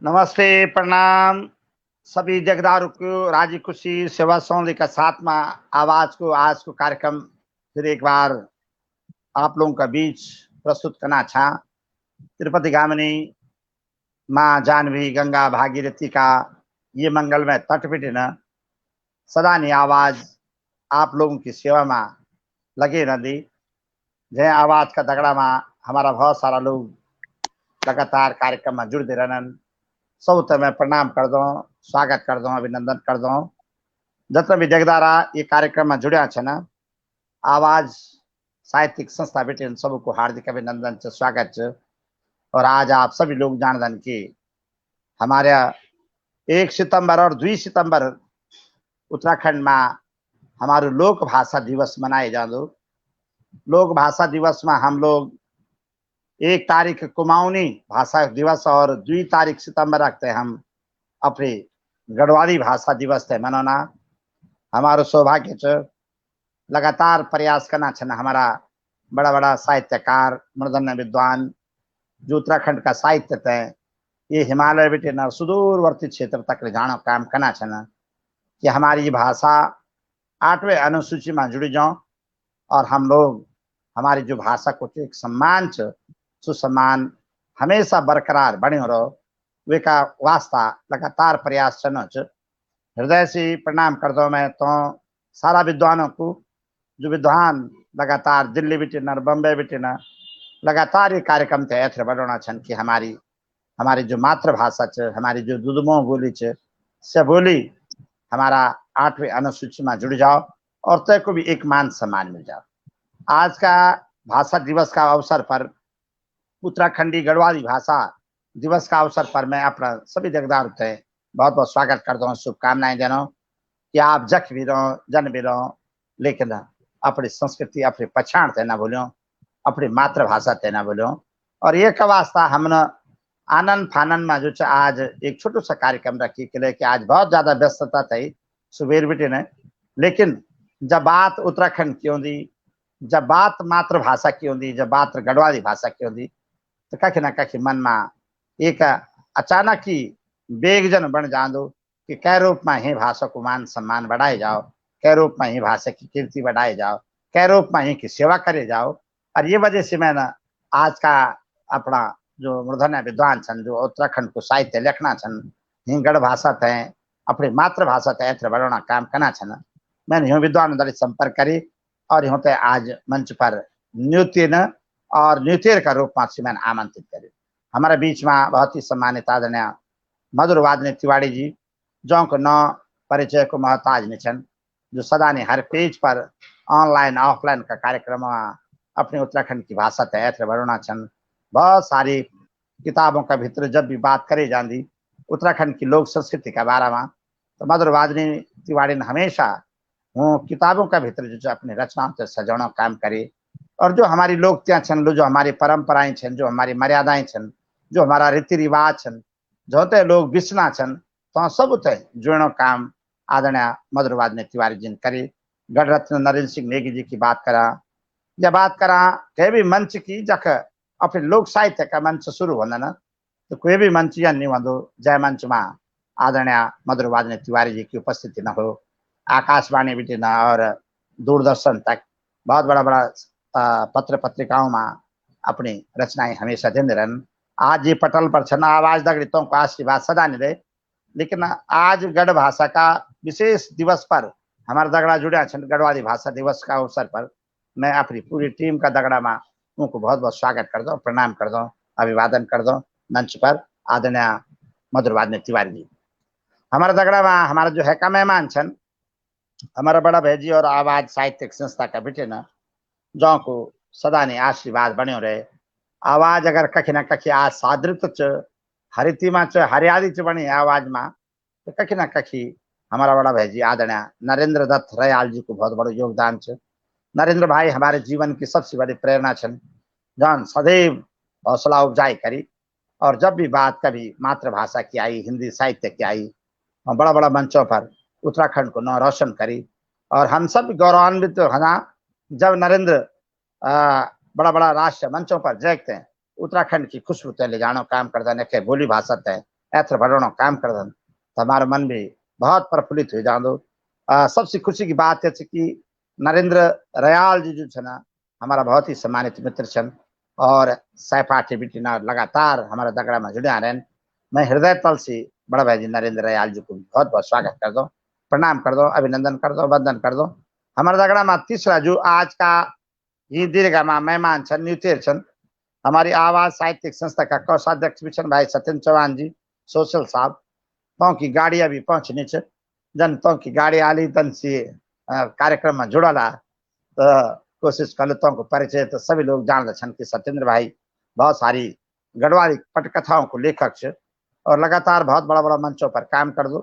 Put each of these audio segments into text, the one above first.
नमस्ते, प्रणाम सभी जगदार को राजी खुशी सेवा सौंदर्य का सातवां आवाज को आज को कार्यक्रम फिर एक बार आप लोगों का बीच प्रस्तुत करना छा। तिरुपति गामिनी माँ जानवी गंगा भागीरथी का ये मंगलमय तट पे न सदा ने आवाज आप लोगों की सेवा में लगे न दी। जय आवाज का दगड़ा में हमारा बहुत सारा लोग लगातार कार्यक्रम में जुड़ते रहन। सब मैं प्रणाम कर दो, स्वागत कर दो, अभिनंदन कर दो। जितना भी जगदारा ये कार्यक्रम में जुड़िया छे न, आवाज साहित्यिक संस्था बेटे सबको हार्दिक अभिनंदन च, स्वागत च। और आज आप सभी लोग जान दन कि हमारे 1 सितंबर और 2 सितंबर उत्तराखंड में हमारे लोक भाषा दिवस मनाए जादो। लोक भाषा दिवस में हम लोग 1 तारीख कुमाऊनी भाषा दिवस और 2 तारीख सितंबर रखते हम अपने गढ़वाली भाषा दिवस थे मनाना। हमारा सौभाग्य च लगातार प्रयास करना छन हमारा बड़ा बड़ा साहित्यकार मूर्धन्य विद्वान जो उत्तराखंड का साहित्य थे ये हिमालय बेटे न सुदूरवर्ती क्षेत्र तक ले जाना काम करना छन कि हमारी भाषा 8वें अनुसूची में जुड़ी जाओ और हम लोग हमारी जो भाषा को एक सम्मान च सुसम्मान हमेशा बरकरार बने रहो वे का वास्ता लगातार प्रयास चनो च। हृदय से प्रणाम कर दो मैं तो सारा विद्वानों को जो विद्वान लगातार दिल्ली बिटे न बम्बे बिटे न लगातार ये कार्यक्रम थे ऐसे बढ़ोना छन कि हमारी जो मातृभाषा च हमारी जो दुदमो बोली च से बोली हमारा 8वें अनुसूची में जुड़ जाओ और तय को भी एक मान सम्मान मिल जाओ। आज का भाषा दिवस का अवसर पर उत्तराखंडी गढ़वाली भाषा दिवस का अवसर पर मैं अपना सभी जगदार थे बहुत बहुत स्वागत करता हूँ, शुभकामनाएं देना कि आप जख भी रहो जन भी रहो लेकिन अपनी संस्कृति अपनी पहचान थे ना भूलो, अपनी मातृभाषा थे ना भूलो। और ये का वास्ता हमने आनंद फानंद में जो आज एक छोटो सा कार्यक्रम रखी के लिए कि आज बहुत ज्यादा व्यस्तता थी सुबेर बेटे ने, लेकिन जब बात उत्तराखंड की होती, जब बात मातृभाषा की होती, जब बात गढ़वाली भाषा की होती तो कख न कख मन में एक अचानक ही बेगजन बन जादो कि कै रूप में ही भाषा को मान सम्मान बढ़ाए जाओ, कै रूप में ही भाषा की कीर्ति बढ़ाए जाओ, कै रूप में ही की सेवा करे जाओ। और ये वजह से मैं आज का अपना जो मूर्धन्य विद्वान छन जो उत्तराखंड को साहित्य लिखना छन हिंगड़ भाषा थे अपनी मातृभाषा थे ऐसे बढ़ाना काम करना छन मैंने यूं विद्वान दल संपर्क करी और यूं ते आज मंच पर नृत्य न और नृत्य का रूप में मैंने आमंत्रित करे। हमारे बीच में बहुत ही सम्मानित आदरणीय मधुर वादनी तिवारी जी जो को न परिचय को मोहताज निछन जो सदा ने हर पेज पर ऑनलाइन ऑफलाइन का कार्यक्रम अपने उत्तराखंड की भाषा तय बढ़ना छन। बहुत सारी किताबों का भीतर जब भी बात करे जाती उत्तराखंड की लोक संस्कृति के बारे में तो मधुर वादनी तिवारी ने हमेशा वो किताबों का भीतर जो अपनी रचनाओं से सजाना काम करे और जो हमारी लोकतियां छन जो हमारी परंपराएं छन जो हमारी मर्यादाएं छन जो हमारा रीति रिवाज छन जो ते लोग विसना छन तो सब ते जुड़ो काम आदरणीय मधुर वादनी तिवारी जी ने करे। गढ़ रत्न नरेंद्र सिंह नेगी जी की बात करा या बात करा कहीं भी मंच की जख अपने लोक साहित्य का मंच शुरू होना न तो कोई भी मंच या नहीं हो जय मंच में आदरणीय मधुर वादनी तिवारी जी की उपस्थिति न हो। आकाशवाणी भी न और दूरदर्शन तक बहुत बड़ा बड़ा पत्र पत्रिकाओं में अपनी रचनाएं हमेशा देते रहन। आज ये पटल पर छन आवाज दगड़ितों को आशीर्वाद सदा नहीं रहे, लेकिन आज गढ़ भाषा का विशेष दिवस पर हमारा दगड़ा जुड़ा छन गढ़वाली भाषा दिवस का अवसर पर मैं अपनी पूरी टीम का दगड़ा में उनको बहुत बहुत स्वागत कर दो, प्रणाम कर दो, अभिवादन कर दो मंच पर आदरणीय मधुर वादनी तिवारी जी। हमारा दगड़ा में हमारा जो है का मेहमान छन हमारा बड़ा भेजी और आवाज साहित्यिक संस्था का बेटे न जो को सदा ने आशीर्वाद बनो रहे। आवाज अगर कखी न कखी आज सादृत च हरिति में च हरियाली च बनी आवाज में तो कखी न कखी हमारा बड़ा भाई जी आदरणीय नरेंद्र दत्त रयाल जी को बहुत बड़ा योगदान च। नरेंद्र भाई हमारे जीवन की सबसे बड़ी प्रेरणा छन जौन सदैव हौसला उपजाई करी और जब भी बात कभी मातृभाषा की आई हिंदी साहित्य की आई बड़ा बड़ा मंचों पर उत्तराखंड को नौ रोशन करी और हम सब गौरवान्वित होना जब नरेंद्र बड़ा बड़ा राष्ट्रीय मंचों पर देखते हैं उत्तराखंड की खुशबू तय ले जानो काम करता है बोली भाषा तय ऐथर बढ़ाना काम करदन तो हमारा मन भी बहुत प्रफुल्लित हो जांदो। सबसे खुशी की बात है कि नरेंद्र रयाल जी जो छन हमारा बहुत ही सम्मानित मित्र छन और सहपाठी भी लगातार हमारा दगड़ा में जुड़े रहे। मैं हृदय तल से बड़ा भाई जी नरेंद्र रयाल जी को बहुत बहुत स्वागत कर दो, प्रणाम कर दो, अभिनंदन कर दो, वंदन कर दो। हमारा दगड़ा में तीसरा जो आज का ये दीर्घ मेहमान छन न्यूतेर छन हमारी आवाज साहित्यिक संस्था का कोषाध्यक्ष भी छन भाई सत्येंद्र चौहान जी सोशल साहब। तो की गाड़ी अभी पहुंचनी छ जन तो की गाड़ी आली तन से कार्यक्रम में जुड़ला तो कोशिश कर तो को परिचय तो सभी लोग जान छन कि सत्येंद्र भाई बहुत सारी गढ़वाली पटकथाओं को लेखक छ और लगातार बहुत बड़ा बड़ा मंचों पर काम कर दो।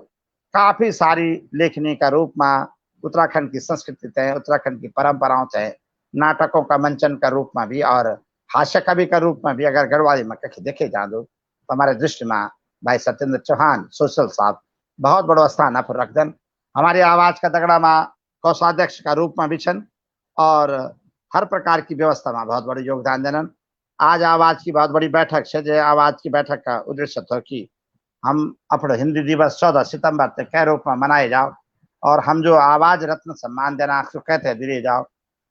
काफी सारी लेखनी का रूप में उत्तराखंड की संस्कृति तय, उत्तराखंड की परंपराओं तय, नाटकों का मंचन का रूप में भी और हास्य कवि का रूप में भी अगर गढ़वाली में कहीं देखे जा दो तो हमारे दृष्टि में भाई सत्येंद्र चौहान सोशल साहब बहुत बड़ो स्थान आप रख दें। हमारी आवाज का दगड़ा में कोषाध्यक्ष का रूप में भी छन और हर प्रकार की व्यवस्था में बहुत बड़ी योगदान देना। आज आवाज की बहुत बड़ी बैठक है जो आवाज की बैठक का उद्देश्य था कि हम अपना हिंदी दिवस 14 सितंबर तक कै रूप में मनाए जाओ और हम जो आवाज रत्न सम्मान देना तो कहते दिए जाओ।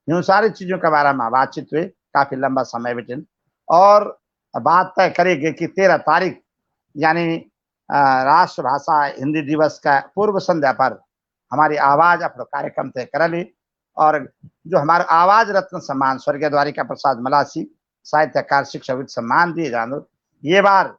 इन सारी चीजों के बारे में बातचीत हुई काफी लंबा समय बिटिन और बात तय करेगी कि 13 तारीख यानी राष्ट्रभाषा हिंदी दिवस का पूर्व संध्या पर हमारी आवाज अपना कार्यक्रम तय कर ली और जो हमारा आवाज रत्न सम्मान स्वर्गीय द्वारिका प्रसाद मलासी साहित्यकार शिक्षाविद सम्मान दिए जानो। ये बार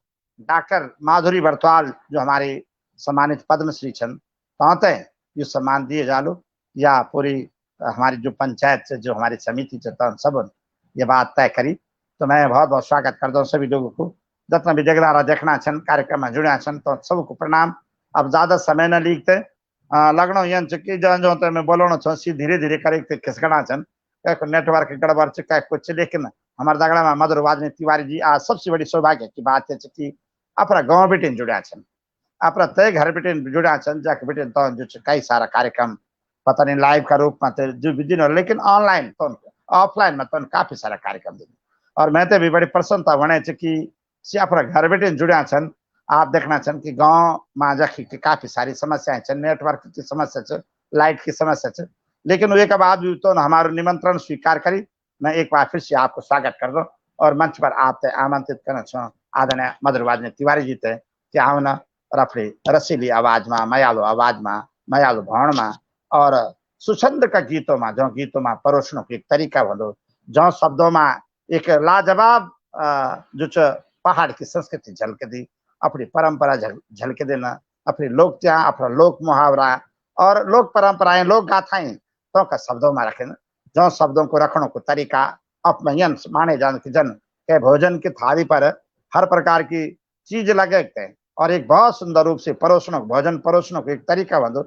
डॉक्टर माधुरी बरतवाल जो हमारे सम्मानित पद्मश्री छन तो ये सम्मान दिए जालो या पूरी हमारी जो पंचायत से जो हमारी समिति सब ये बात तय करी। तो मैं बहुत बहुत स्वागत करता हूँ सभी लोगों को जितना भी जगदारा देखना छन कार्यक्रम में जुड़ा छन तो सबको प्रणाम। अब ज्यादा समय न लीगते लगनो यन कि जो तो मैं बोलना छो सी धीरे धीरे करे खिसकना छन नेटवर्क गड़बड़ कह कुछ लेकिन हमारे दगड़ा में मधुर वाजनी तिवारी जी आज सबसे बड़ी सौभाग्य की बात है कि अपना गाँव बेटिन जुड़ा छन अपना तय घर बेटिन जुड़ा छन जाके बेटिन तो जो कई सारा कार्यक्रम पता नहीं लाइव का रूप में तो जो दिन लेकिन ऑनलाइन तो ऑफलाइन में तो काफी सारा कार्यक्रम दिन और मैं तो भी बड़ी प्रसन्नता बने कि सी अपना घर बेटिन जुड़ा छन। आप देखना छन कि गांव में जाके की काफी सारी समस्याएं छन, नेटवर्क की समस्या छ, लाइट की समस्या छ, लेकिन एक बाद भी तो हमारा निमंत्रण स्वीकार करी। मैं एक बार फिर से आपको स्वागत कर दो और मंच पर आप आमंत्रित करना छो आदरणीय मधुर वाजनी तिवारी जी ते कि आउन और अपनी रसीली आवाज में मयालु आवाज में मयालु भाण में और सुछंद का गीतों में जो परोसने को एक तरीका भलो जो शब्दों में एक लाजवाब जो पहाड़ की संस्कृति झलक दी, अपनी परंपरा झलक देना, अपनी लोक त्या अपना लोक मुहावरा और लोक परंपराएं लोक गाथाएं तो का शब्दों में रखे जो शब्दों को रखने को तरीका अपमयन माने जान कि जन के भोजन की थाली पर हर प्रकार की चीज लगे और एक बहुत सुंदर रूप से परोसने भोजन परोसने को एक तरीका बंधु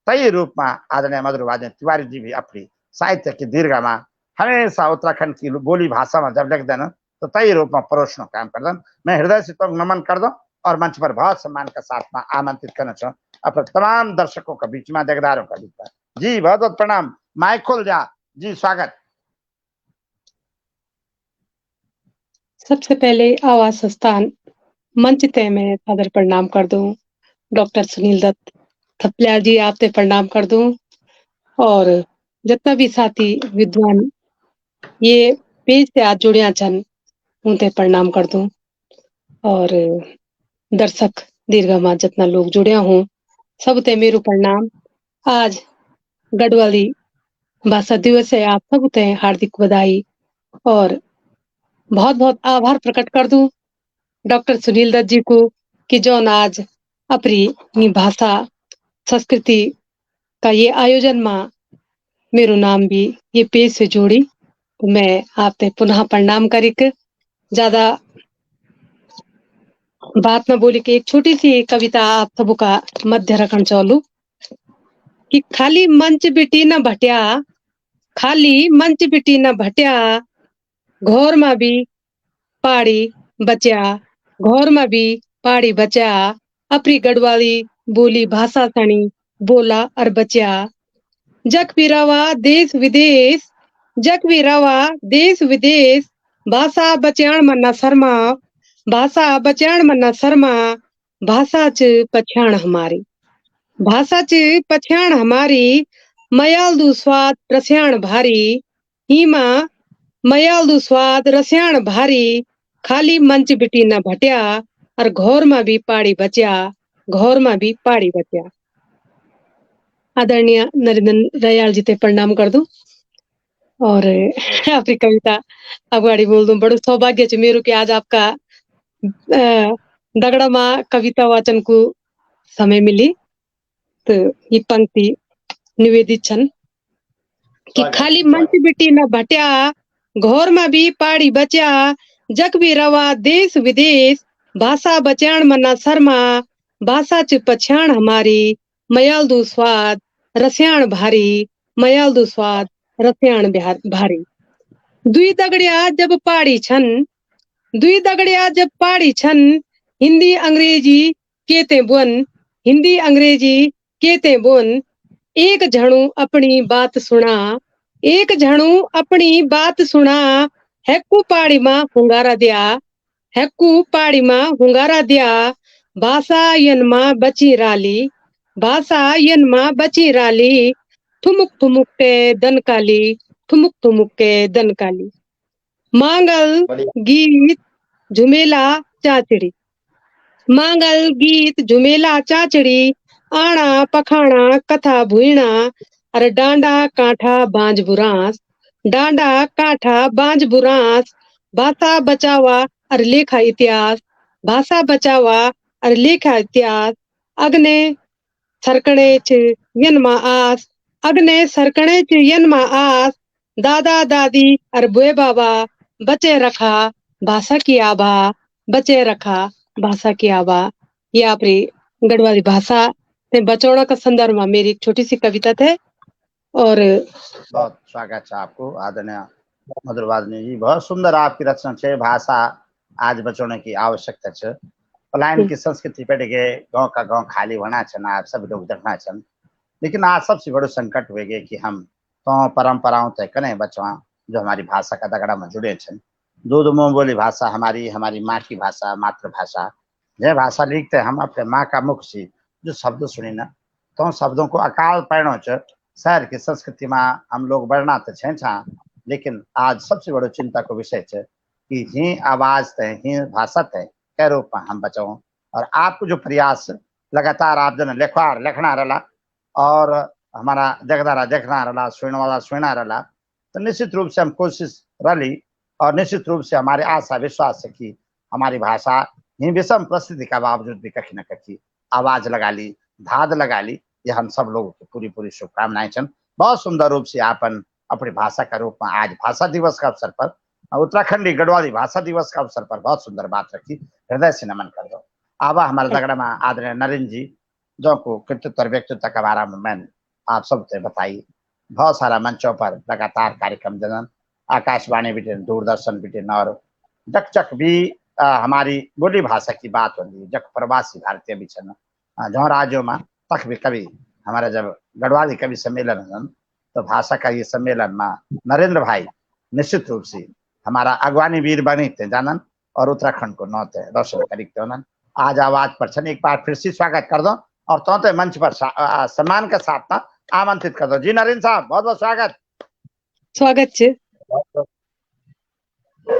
तय रूप में आदरणीय मधुर वाजनी तिवारी जी भी अपनी साहित्य की दीर्घ में हमेशा उत्तराखंड की बोली भाषा में जब लिख देना तो तय रूप में परोसने काम कर दें। मैं हृदय से तो नमन कर दो और मंच पर बहुत सम्मान के साथ में आमंत्रित करना चाहूँ अपने तमाम दर्शकों के बीच में देगदारों का बीच में जी बहुत बहुत प्रणाम। माइक खोल जा जी स्वागत। सबसे पहले आवाज संस्थान मंच तय में सादर प्रणाम कर दूं। डॉक्टर सुनील दत्त थपलियाल जी आप ते प्रणाम कर दूं और जितना भी साथी विद्वान ये पेज से आज जुड़िया छन उनते प्रणाम कर दूं और दर्शक दीर्घमा जितना लोग जुड़े हूँ सब ते मेरू प्रणाम। आज गढ़वाली भाषा दिवस है, आप सब ते हार्दिक बधाई और बहुत बहुत आभार प्रकट कर दूं डॉक्टर सुनील दत्त जी को कि जो आज अपनी भाषा संस्कृति का ये आयोजन में मेरो नाम भी ये पेज से जोड़ी तो मैं आपते पुनः प्रणाम करिक ज्यादा बात न बोली के एक छोटी सी कविता आप सबों का मध्य रखन चालू कि खाली मंच बिटी न भटिया, खाली मंच बिटी न भटिया, घोर में भी पाड़ी बचा, घोर में भी पाड़ी बचा, अपनी गढ़वाली बोली भाषा सणी बोला और बचा। जग भी रवा देश विदेश, जग भी रवा देश विदेश, भाषा बचाण मन्ना शर्मा, भाषा बचाण मन्ना शर्मा, भाषा च पछाण हमारी, भाषा च पछाण हमारी, मयालदू स्वाद रस्याण भारी, हीमा मयालदू स्वाद रस्याण भारी, खाली मंच बिटी न भटिया, और घोर में भी पाड़ी बच्या, घोर में भी पाड़ी बच्या। आदरणीय नरेंद्र दयाल जी ते प्रणाम कर दूं और आपकी कविता अगवाड़ी बोल दूं। बड़ो सौभाग्य च मेरू कि आज आपका दगड़ा माँ कविता वाचन को समय मिली, तो ये पंक्ति निवेदित छन कि खाली मंच बिटी न भट्या, घोर में भी पाड़ी बच्या, जग भी रवा देश विदेश, भाषा बचाण मना शर्मा, भाषा च पछाण हमारी, मयालदू स्वाद रस्याण भारी, मयालदू स्वाद रस्याण भारी। दुई दगड़िया जब पाड़ी छन, दुई दगड़िया जब पाड़ी छन, हिंदी अंग्रेजी केते बुन, हिंदी अंग्रेजी केते बुन, एक झणु अपनी बात सुना, एक झणु अपनी बात सुना, हैक्कू पाड़ी मां हुंगारा दिया, हैक्कू पाड़ी मां हुंगारा दिया, भाषा यन मां बची राली, भाषा यन मां बची राली, ठुमुक ठुमुक के दन काली, ठुमुक ठुमुक के दन काली। मांगल गीत झुमेला चाचड़ी, मांगल गीत झुमेला चाचड़ी, आना पखाना कथा भुईणा, अरे डांडा कांठा बांझ बुरांस, डांडा कांठा बांझ बुरांस, भाषा बचावा अरे लेखा इतिहास, भाषा बचावा अरे लेखा इतिहास, अग्ने सरकणे च यनमा आस, अग्ने सरकणे च यनमा आस, दादा दादी अरे बुए बाबा, बचे रखा भाषा की आभा, बचे रखा भाषा की आभा। ये आपरी गढ़वाली भाषा से बचौना का संदर्भ में मेरी एक छोटी सी कविता थे। और बहुत स्वागत है आपको आदरणीय मधुरवादिनी जी। बहुत सुंदर आपकी रचना है। भाषा आज बचाने की आवश्यकता है। पलायन की संस्कृति पे के गांव का गांव खाली होना छन, आप सब लोग देखना छन, लेकिन आज सबसे बड़ो संकट हो गए कि हम तो परंपराओं तय कने बचवा जो हमारी भाषा का दगड़ा में जुड़े छन। दूध मुंह बोली भाषा हमारी, हमारी माँ की भाषा, मातृभाषा, यह भाषा लिखते हम अपने माँ का मुख से जो शब्द सुनी ना, तो शब्दों को अकाल पैणो च शहर की संस्कृति में हम लोग बढ़ना तो छा, लेकिन आज सबसे बड़ो चिंता को विषय है कि ही आवाज तय, ही भाषा तय कै रूप में हम बचाओ। और आपको जो प्रयास लगातार आप जन लिखना रला और हमारा जगदारा देखना रला, सुनने वाला सुना रला, तो निश्चित रूप से हम कोशिश रली और निश्चित रूप से हमारे आशा विश्वास है कि हमारी भाषा ही विषम परिस्थिति का बावजूद भी कहीं न कहीं आवाज लगा ली, धाद लगा ली। ये हम सब लोगों की पूरी पूरी शुभकामनाएं छन। बहुत सुंदर रूप से आपन अपनी भाषा का रूप में आज भाषा दिवस का अवसर पर, उत्तराखंडी गढ़वाली भाषा दिवस का अवसर पर बहुत सुंदर बात रखी, हृदय से नमन कर दो। आवा हमारे दगड़ा में आदरणीय नरेंद्र जी जो को कृतित्व और व्यक्तित्व के बारे में मैंने आप सबसे बताई। बहुत सारा मंचों पर लगातार कार्यक्रम जनन, आकाशवाणी बिटिन, दूरदर्शन बिटिन, और जक जक भी हमारी बोली भाषा की बात होती, जक प्रवासी भारतीय भी छन जो राज्यों में तक भी कभी हमारा जब गढ़वाली कवि सम्मेलन हन, तो भाषा का ये सम्मेलन में नरेंद्र भाई निश्चित रूप से हमारा अगवानी वीर बनी थे जानन और उत्तराखंड को नौते रोशन करीते होनन। आज आवाज पर छन, एक बार फिर से स्वागत कर दो और तोते मंच पर सम्मान के साथ ना आमंत्रित कर दो। जी नरेंद्र साहब, बहुत बहुत स्वागत। स्वागत छे।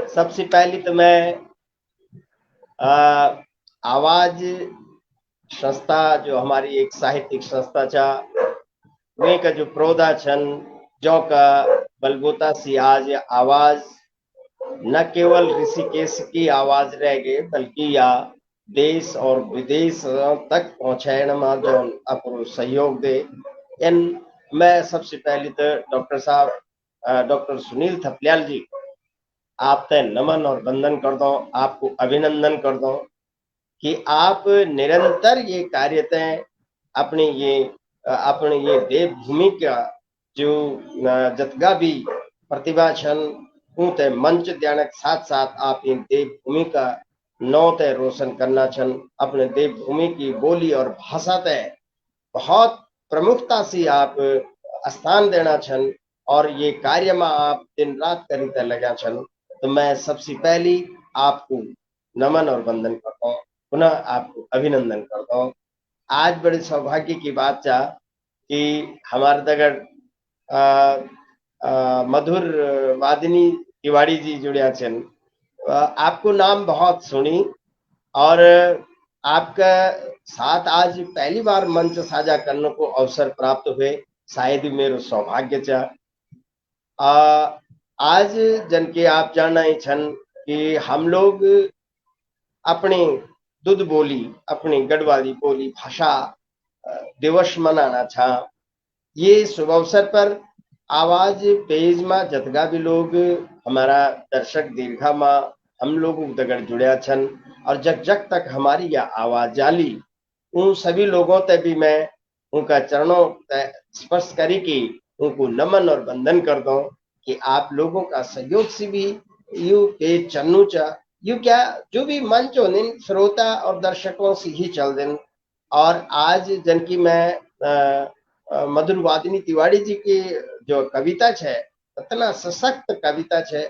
सबसे पहले तो मैं आवाज संस्था जो हमारी एक साहित्यिक संस्था चा वे का जो प्रोदा छन जो का बलबूता सी आज आवाज न केवल ऋषिकेश की आवाज रह गए बल्कि या देश और विदेश तक पहुंचाने में जो अपनो सहयोग दे। इन मैं सबसे पहले तो डॉक्टर साहब डॉक्टर सुनील थपलियाल जी आप ते नमन और वंदन कर दो, आपको अभिनंदन कर दो कि आप निरंतर ये कार्य तय अपने ये देवभूमि का जो जतगा भी प्रतिभा छन उनते मंच देने के साथ साथ आप इन देवभूमि का नौ तय रोशन करना छन, अपने देवभूमि की बोली और भाषा तय बहुत प्रमुखता से आप स्थान देना छन और ये कार्य में आप दिन रात करीते लगा छन। तो मैं सबसे पहली आपको नमन और वंदन करता हूँ, पुनः आपको अभिनंदन करता हूँ। आज बड़े सौभाग्य की बात चा कि हमारे दगड़ मधुर वादिनी तिवारी जी जुड़िया छन। आपको नाम बहुत सुनी और आपका साथ आज पहली बार मंच साझा करने को अवसर प्राप्त हुए, शायद ही मेरे सौभाग्य चा। आज जन के आप जानना ही छन कि हम लोग अपनी दुध बोली, अपनी गढ़वाली बोली भाषा दिवस मनाना था। ये शुभ अवसर पर आवाज पेज में जतगा भी लोग हमारा दर्शक दीर्घा में हम लोग दगड़ जुड़िया छन और जग जग तक हमारी यह आवाज जाली, उन सभी लोगों तक भी मैं उनका चरणों स्पर्श करी कि उनको नमन और वंदन कर दो कि आप लोगों का सहयोग से भी यू पेज चलनू चा, यू क्या जो भी मंच हो दिन श्रोता और दर्शकों से ही चल दिन। और आज जन की मैं मधुर वादिनी तिवारी जी की जो कविता है इतना सशक्त कविता है,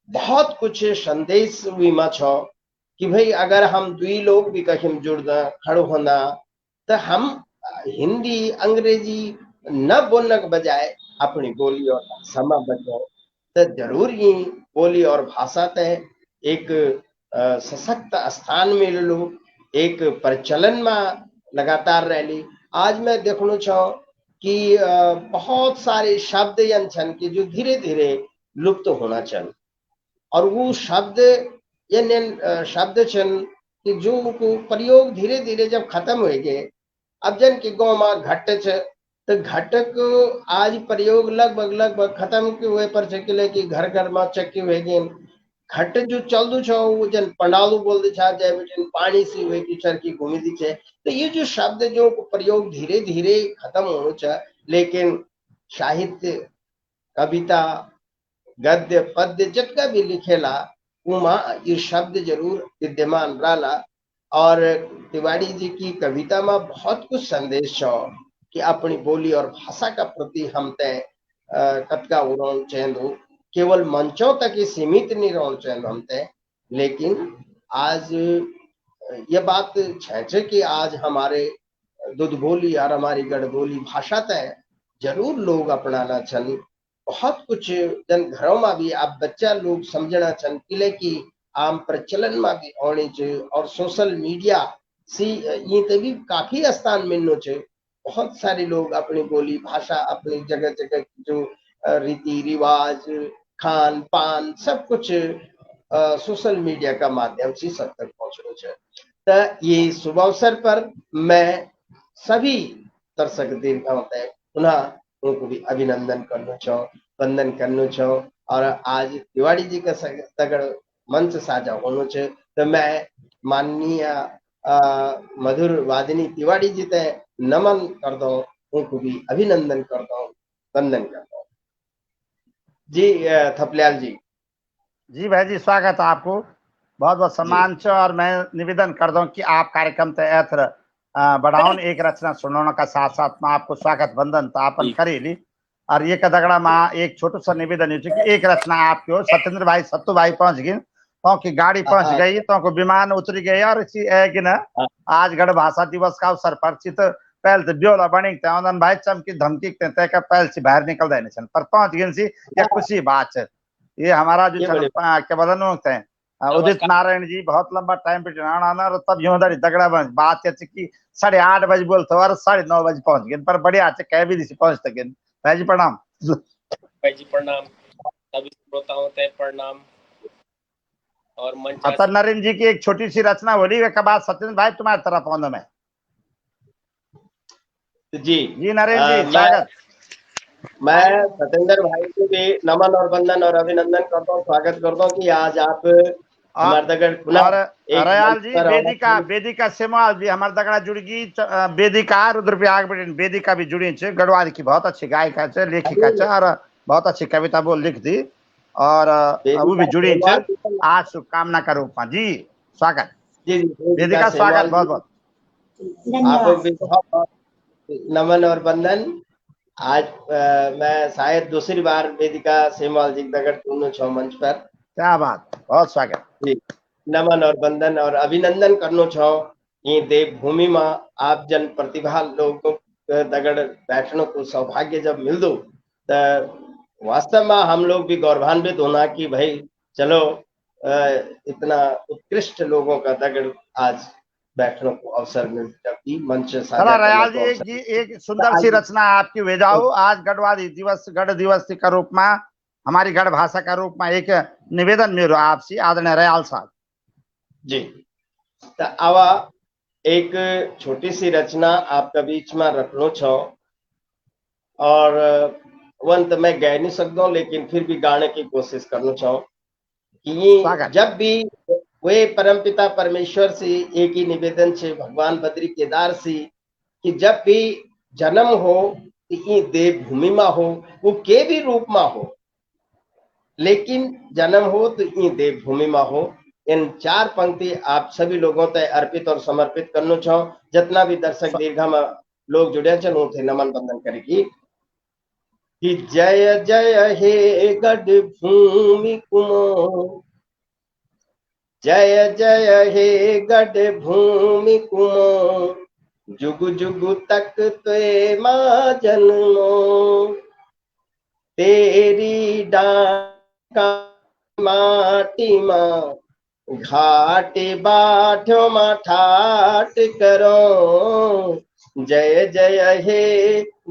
बहुत कुछ संदेश विमा छो कि भाई अगर हम दुई लोग भी कहीं जुड़ना खड़ो होना तो हम हिंदी अंग्रेजी न बोलने के बजाय अपनी बोली और भाषा में बचो तो जरूर ही बोली और भाषा तय एक सशक्त स्थान में ले लो, एक प्रचलन में लगातार रह ली। आज मैं देखना चाहूँ कि बहुत सारे शब्द यन छन कि जो धीरे धीरे लुप्त होना चल और वो शब्द ये शब्द छन कि जो को प्रयोग धीरे धीरे जब खत्म हो गए। अब जन के गाँव में घट छ तो घट को आज प्रयोग लगभग खत्म के हुए पर चकिले कि घर घर में चक्की हुए गए। घट जो चलदू छो वो जन पंडालू बोल दे छा जय जन पानी सी हुए की चर की घूमी दी छे। तो ये जो शब्द जो प्रयोग धीरे धीरे खत्म होना चाह, लेकिन साहित्य कविता गद्य पद्य जटका भी लिखेला उमा ये शब्द जरूर विद्यमान रहा। और तिवारी जी की कविता में बहुत कुछ संदेश छो कि अपनी बोली और भाषा का प्रति हम तय कतका उड़ान चेंदो, केवल मंचों तक ही सीमित नहीं रहना चाहिए हम तय। लेकिन आज ये बात है कि आज हमारे दुध बोली और हमारी गढ़ बोली भाषा तय जरूर लोग अपनाना चल। बहुत कुछ जन घरों में भी आप बच्चा लोग समझना चन किले की आम प्रचलन में भी होनी चाहिए और सोशल मीडिया सी ये तभी काफी स्थान मिलना चाहिए। बहुत सारे लोग अपनी बोली भाषा अपनी जगह जगह जो रीति रिवाज खान पान सब कुछ सोशल मीडिया का माध्यम से सब तक पहुंचना चाहिए। तो ये शुभ अवसर पर मैं सभी दर्शक दीर्घाओं तक पुनः उनको भी अभिनंदन करना चाहो, वंदन करना चाहो। और आज तिवारी जी का तगड़ मंच साझा होना चाहिए तो मैं माननीय मधुर वादिनी तिवारी जी ते नमन कर दो, उनको भी अभिनंदन कर दो, वंदन कर दो। जी थपलियाल जी। जी भाई जी स्वागत है आपको, बहुत बहुत सम्मान छ। और मैं निवेदन कर दूं कि आप कार्यक्रम ते एथर बढ़ाओन एक रचना सुनाने का साथ साथ में आपको स्वागत वंदन तो आपन करेली। और ये कदगड़ा में एक छोटू सा निवेदन है कि एक रचना आपकी हो सत्येंद्र भाई सत्तू भाई पहुंच गए तो की गाड़ी पहुंच गई तो को विमान उतरी गई और इसी कि ना आज गढ़ भाषा दिवस का अवसर पर चित पहल से ब्योला बनी भाई चमकी धमकी तय का पहल से बाहर निकल जाए पर पहुंच गए सी या खुशी बात है। ये हमारा जो क्या बदन होते हैं उदित नारायण जी बहुत लंबा टाइम पे आना और तब यूं दगड़ा बन बात है कि 8:30 बजे बोलते और 9:30 बजे पहुंच गए पर बढ़िया कह भी दी पहुंच तक भाई जी प्रणाम। भाई जी प्रणाम, सभी श्रोताओं ते प्रणाम। और मंच नरेंद्र जी की एक छोटी सी रचना बोली वे बाद सत्येंद्र भाई तुम्हारी तरफ पहुंचो मैं। जी जी नरेंद्र जी स्वागत। मैं सत्येंद्र भाई को भी नमन और वंदन और अभिनंदन करता हूँ, स्वागत करता हूँ कि आज आप हमारे दगड़ और रयाल जी वेदिका सेमाल भी हमारे दगड़ा जुड़ गई। वेदिका रुद्रप्रयाग वेदिका भी जुड़ी है, गढ़वाल की बहुत अच्छी गायिका है लेखिका है और बहुत अच्छी कविता बोल लिख दी और वो भी जुड़ी है। आज शुभकामना का रूप में जी स्वागत। जी वेदिका स्वागत बहुत बहुत आपको भी बहुत नमन और वंदन। आज मैं शायद दूसरी बार वेदिका सेमाल जी दगड़ सुनो छो मंच पर। क्या बात, बहुत स्वागत जी। नमन और वंदन और अभिनंदन करनो छो ये देवभूमि में आप जन प्रतिभा लोगों दगड़ बैठने को सौभाग्य जब मिल दो तो वास्तव में हम लोग भी गौरवान्वित होना कि भाई चलो इतना उत्कृष्ट लोगों का दगड़ आज बैठने को अवसर मिल जबकि मंच साझा रयाल जी एक सुंदर सी रचना आपकी भेजाओ आज गढ़ दिवस का रूप में हमारी गढ़ भाषा का रूप में एक निवेदन मेरो आपसे आदरणीय रयाल साहब जी। तो आवा एक छोटी सी रचना आपका बीच में रखनो छो और वंत मैं गा नहीं सकता लेकिन फिर भी गाने की कोशिश करना चाहूँ कि जब भी वे परमपिता परमेश्वर से एक ही निवेदन छे भगवान बद्री केदार से कि जब भी जन्म हो तो देवभूमि में हो वो के भी रूप में हो लेकिन जन्म हो तो ये देवभूमि में हो। इन 4 पंक्ति आप सभी लोगों तय अर्पित और समर्पित करना चाहो जितना भी दर्शक दीर्घा में लोग जुड़े चलो थे नमन बंदन करेगी कि जय जय हे गढ़ भूमि कुमो जय जय हे गढ़ भूमि कुमो जुग जुग तक ते मां जन्मो तेरी डाका माटी मां घाट बाठो मा ठाट करो जय जय हे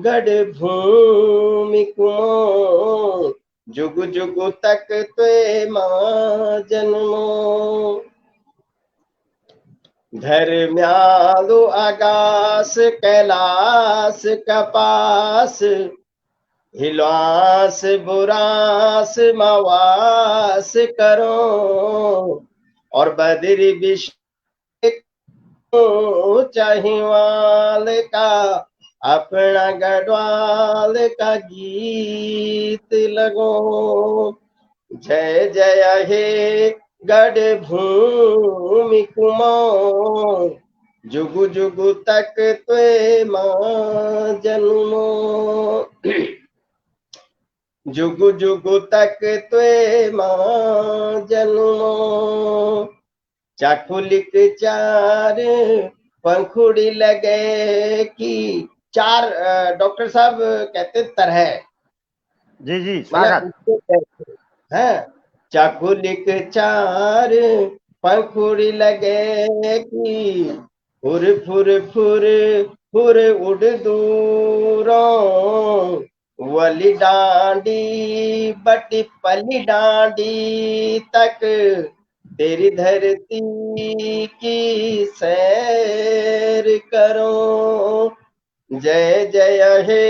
गढ़ भूमि कुमो जुग जुग तक ते मां जन्मो धर्म्यालु आकाश कैलाश कपास हिलास बुरास मवास करो और बद्री विश्व चाहिवाल का अपना गढ़वाल का गीत लगो जय जय हे गढ़ भूमि कुमो जुगु जुगु तक त्वे मां जन्मो जुगु जुगु तक त्वे मां जन्मो चाकुलिक 4 पंखुड़ी लगे की 4 डॉक्टर साहब कहते तरह जी जी स्वागत है चाकुलिक 4 पंखुड़ी लगे की फुर फुर फुर फुर उड़ दूरों वली डांडी बटी पली डांडी तक तेरी धरती की सैर करो जय जय हे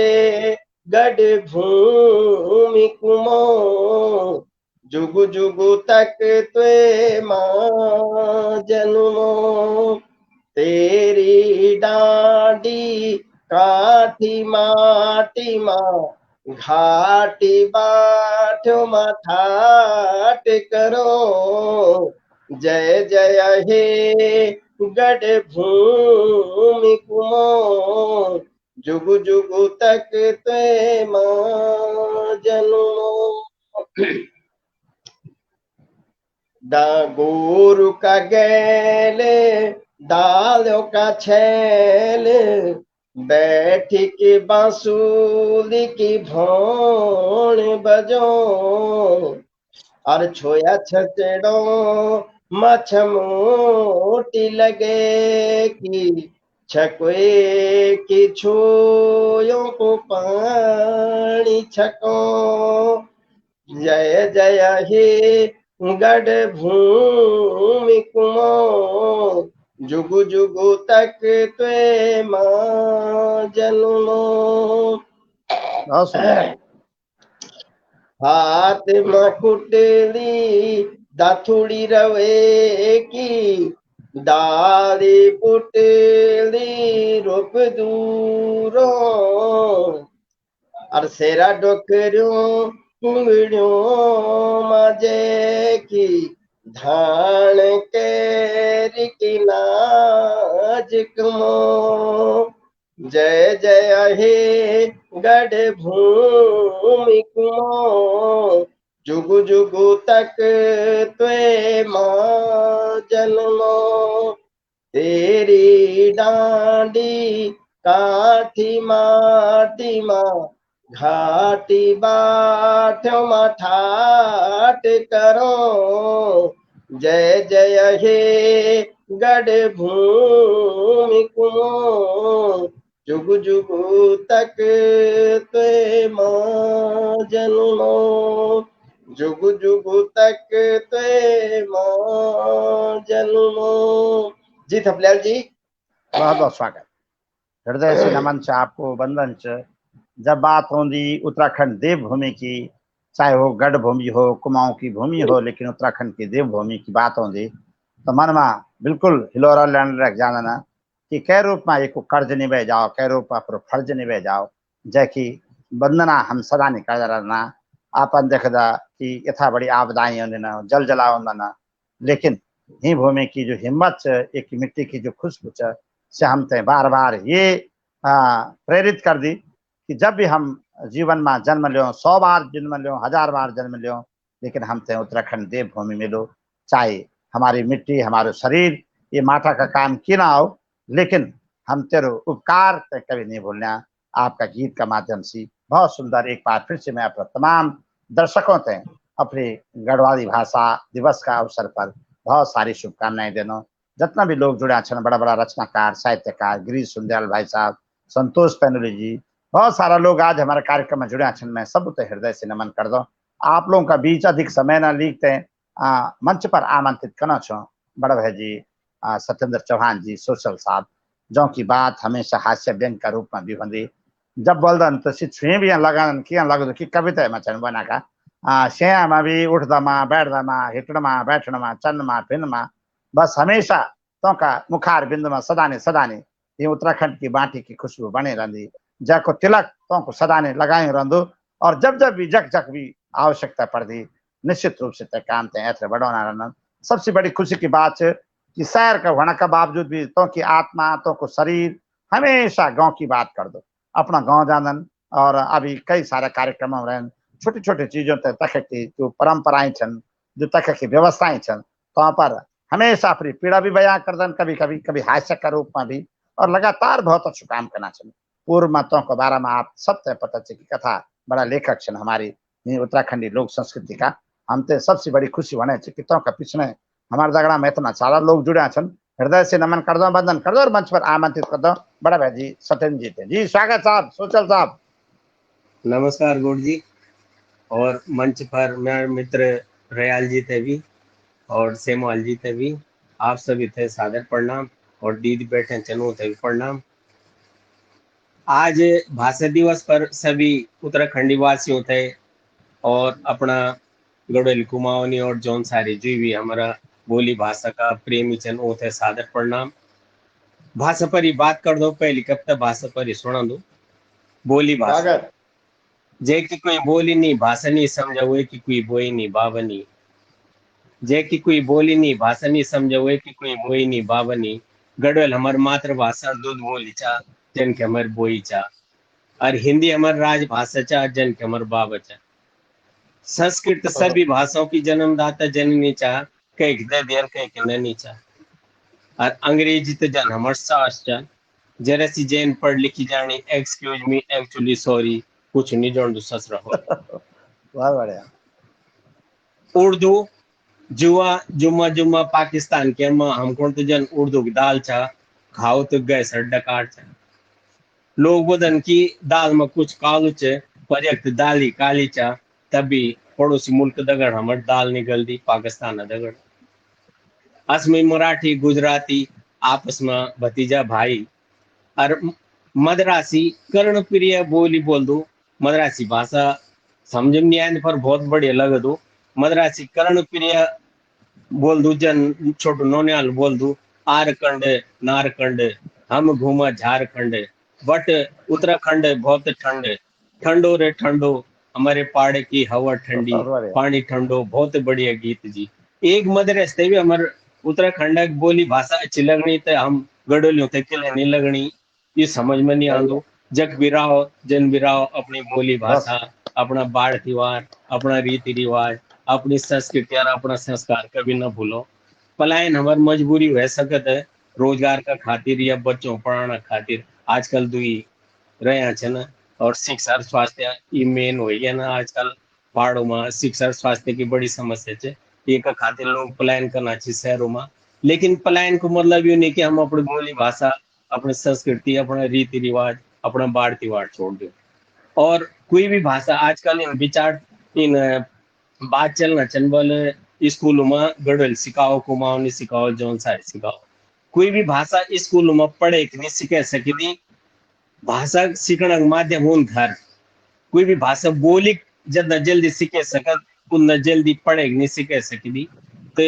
गढ़ भूमि कुमो जुगु जुगु तक त्वे मां जन्मो तेरी डांडी काठी माटी मां घाटी बाठो मा ठाट करो जय जय हे गढ़ भूमि कुमो जुगु जुगु तक त्वे मां जन्मो गोरु का गैल डालो का छैल बैठी की बांसुरी की भौण बजो और छोया छचड़ो मछ मोटी लगे की छकोए की छोयों को पानी छको जय जय हे गढ़ भूमि कुमो जुगु जुगु तक त्वे मां जन्मो हाथ में कुटली दाथुड़ी रवे की डाली पुटली रूप दूरो और सेरा डोकरियों कुंगड़ियों मजे की धान केरी की नाज कमो जय जय हे गढ़ भूमि कुमो जुगु जुगु तक त्वे मां जन्मो तेरी डांडी काठी माटी मां घाटी बाठ्यो मां ठाट करो जय जय हे गढ़ भूमि कुमो जुग जुग तक ते मां जन्मो जुग जुग तक ते मां जन्मो। जी थपलियाल जी, बहुत बहुत स्वागत। हृदय से नमन च आपको, वंदन च। जब बात होंगी उत्तराखंड देवभूमि की, चाहे वो गढ़ भूमि हो, कुमाऊं की भूमि हो, लेकिन उत्तराखंड की देवभूमि की बात होंगी तो मन में बिल्कुल हिलोरा लैंड रख जाना कि कै रूप में एक कर्ज निभे जाओ, कै रूप में फर्ज निभे जाओ, जैकी वंदना हम सदा नहीं कर रहना। आपन देखदा कि यथा बड़ी आपदाएं होंगी ना, जल जला होंदा ना, लेकिन ही भूमि की जो हिम्मत है, एक मिट्टी की जो खुशबू है, से हम ते बार बार ये प्रेरित कर दी कि जब भी हम जीवन में जन्म लो, 100 बार जन्म लो, 1000 बार जन्म लो, लेकिन हम ते उत्तराखंड देवभूमि मिलो। चाहे हमारी मिट्टी, हमारे शरीर ये माटा का काम क्यों ना हो, लेकिन हम तेरो उपकार ते कभी नहीं भूलना। आपका गीत का माध्यम से बहुत सुंदर, एक बार फिर से मैं अपने तमाम दर्शकों ते अपनी गढ़वाली भाषा दिवस का अवसर पर बहुत सारी शुभकामनाएं देना। जितना भी लोग जुड़े छन, बड़ा बड़ा रचनाकार, साहित्यकार, गिरीश सुंदयाल भाई साहब, संतोष पेनुली जी, बहुत सारा लोग आज हमारे कार्यक्रम में जुड़े छन। मैं सब तो हृदय से नमन कर दो। आप लोगों का बीच अधिक समय न लीकते मंच पर आमंत्रित करना छो बड़ा भाई जी सत्येंद्र चौहान जी, सोशल साहब, जो की बात हमेशा हास्य व्यंग का रूप में भी होंगी। जब बोलदन तो छुए भी लगन कि लगदो कि कविता में चन बना का शेमा भी उठदमा बैठदमा हिटड़मा बैठनमा चन्नमा भिन्नमा, बस हमेशा तो का मुखार बिंदु में सदाने सदाने ये उत्तराखंड की बाटी की खुशबू बने रही, जको तिलक तो को सदाने लगाए रंदो। और जब जब भी जक जक भी आवश्यकता पड़ती, निश्चित रूप से तय काम ते ऐसे बढ़ाना रहना। सबसे बड़ी खुशी की बात है कि शहर का होने का बावजूद भी तो की आत्मा, तो को शरीर हमेशा गांव की बात कर दो, अपना गांव जानन। और अभी कई सारे कार्यक्रम रहन, छोटी छोटी चीजों तक की जो परंपराएं छन, जो तक की व्यवस्थाएं छन, तो पर हमेशा अपनी पीड़ा भी बयां कर दन, कभी कभी कभी हास्य का रूप में भी, और लगातार बहुत अच्छु काम करना चाहिए। पूर्व मतों के बारे में आप सब तय पता चले कि कथा बड़ा लेखक छन हमारी उत्तराखंडी लोक संस्कृति का। हम ते सबसे बड़ी खुशी होने कि तो का पिछने हमारे दगड़ा में इतना सारा लोग जुड़े छन। हृदय से नमन कर दो, वंदन कर दो और मंच पर आमंत्रित कर दो बड़ा भाई जी सत्येंद्र जी थे। जी स्वागत साहब, सोचल साहब। नमस्कार गुरु जी, और मंच पर मेरे मित्र रयाल जी थे भी और सेमवाल जी थे भी, आप सभी थे सादर प्रणाम, और दीदी बैठे चनू थे भी प्रणाम। आज भाषा दिवस पर सभी उत्तराखंडी वासियों थे और अपना गढ़वाली कुमाऊनी और जौन सारी जो भी हमारा बोली भाषा का प्रेमी चन वो थे सादर प्रणाम। भाषा पर ही बात कर दो, पहली कविता भाषा पर ही सुना दो। बोली भाषा स्वागत। जे की कोई बोली नहीं भाषा नहीं समझा हुए कि कोई बोई नहीं बाबनी, जे की कोई बोली नहीं भाषा नहीं समझा हुए कि कोई बोई नहीं बाबनी। गढ़वाल हमार मातृभाषा दूध बोली चा जन के हमार बोई चा, और हिंदी हमार राजभाषा चा जन के हमार बाबा चा। संस्कृत सभी भाषाओं की जन्मदाता जननी चा, कई दे दियर कई के ननी चा। और अंग्रेजी तो जन हमार सास चा, जरा सी जैन पढ़ लिखी जानी एक्सक्यूज मी एक्चुअली सॉरी कुछ नहीं जान दो ससरा हो। बहुत बढ़िया। उर्दू जुआ जुम्मा जुम्मा पाकिस्तान के अम्मा हमको तो जन उर्दू की दाल चा खाओ तो गए सर डकार चा। लोग बोलन की दाल में कुछ कालू चे पर एक दाल ही काली चा, तभी पड़ोसी मुल्क दगड़ हमार दाल निकल दी पाकिस्तान दगड़। असमी मराठी गुजराती आपस में भतीजा भाई, और मद्रासी कर्णप्रिय बोली बोल दो। मद्रासी भाषा समझ में नहीं आने पर बहुत बढ़िया लगे दो। मद्रासी कर्णप्रिय बोल दू जन छोटू नौनियाल बोल दू। आरखंड नारखंड हम घूमा झारखंड, बट उत्तराखंड बहुत ठंड, ठंडो रे ठंडो हमारे पहाड़ की हवा ठंडी, बहुत बढ़िया। पानी ठंडो। बहुत बढ़िया गीत जी। एक मद्रास भी हमारे उत्तराखंड की बोली भाषा अच्छी लगनी तो हम गडोलियों तक नहीं लगनी, ये समझ में नहीं आंदो। जग बिराओ जन बिराओ अपनी बोली भाषा, अपना बाढ़ त्योहार, अपना रीति रिवाज, अपनी संस्कृति और अपना संस्कार कभी न भूलो। पलायन हमारी मजबूरी हो सकत है, रोजगार का खातिर या बच्चों पढ़ाना खातिर आजकल दुई रहे छे ना। और शिक्षा और स्वास्थ्य ये मेन हो गया ना आजकल पहाड़ों में शिक्षा और स्वास्थ्य की बड़ी समस्या है। एक खातिर लोग पलायन करना चाहिए शहरों में, लेकिन पलायन को मतलब ये नहीं कि हम अपनी बोली भाषा, अपनी संस्कृति, अपने रीति रिवाज, अपना बाढ़ त्योहार छोड़ दो। और कोई भी भाषा आजकल इन विचार इन बात चलना चल बोले स्कूलों में गड़ल सिखाओ, कुमाऊं नहीं सिखाओ, जौन सा सिखाओ। कोई भी भाषा स्कूलों में पढ़े कि नहीं सीखे सकी, भाषा सीखने का माध्यम हो घर। कोई भी भाषा बोली जितना जल्दी सीखे सकत उतना जल्दी पढ़े नहीं सीखे सकी। तो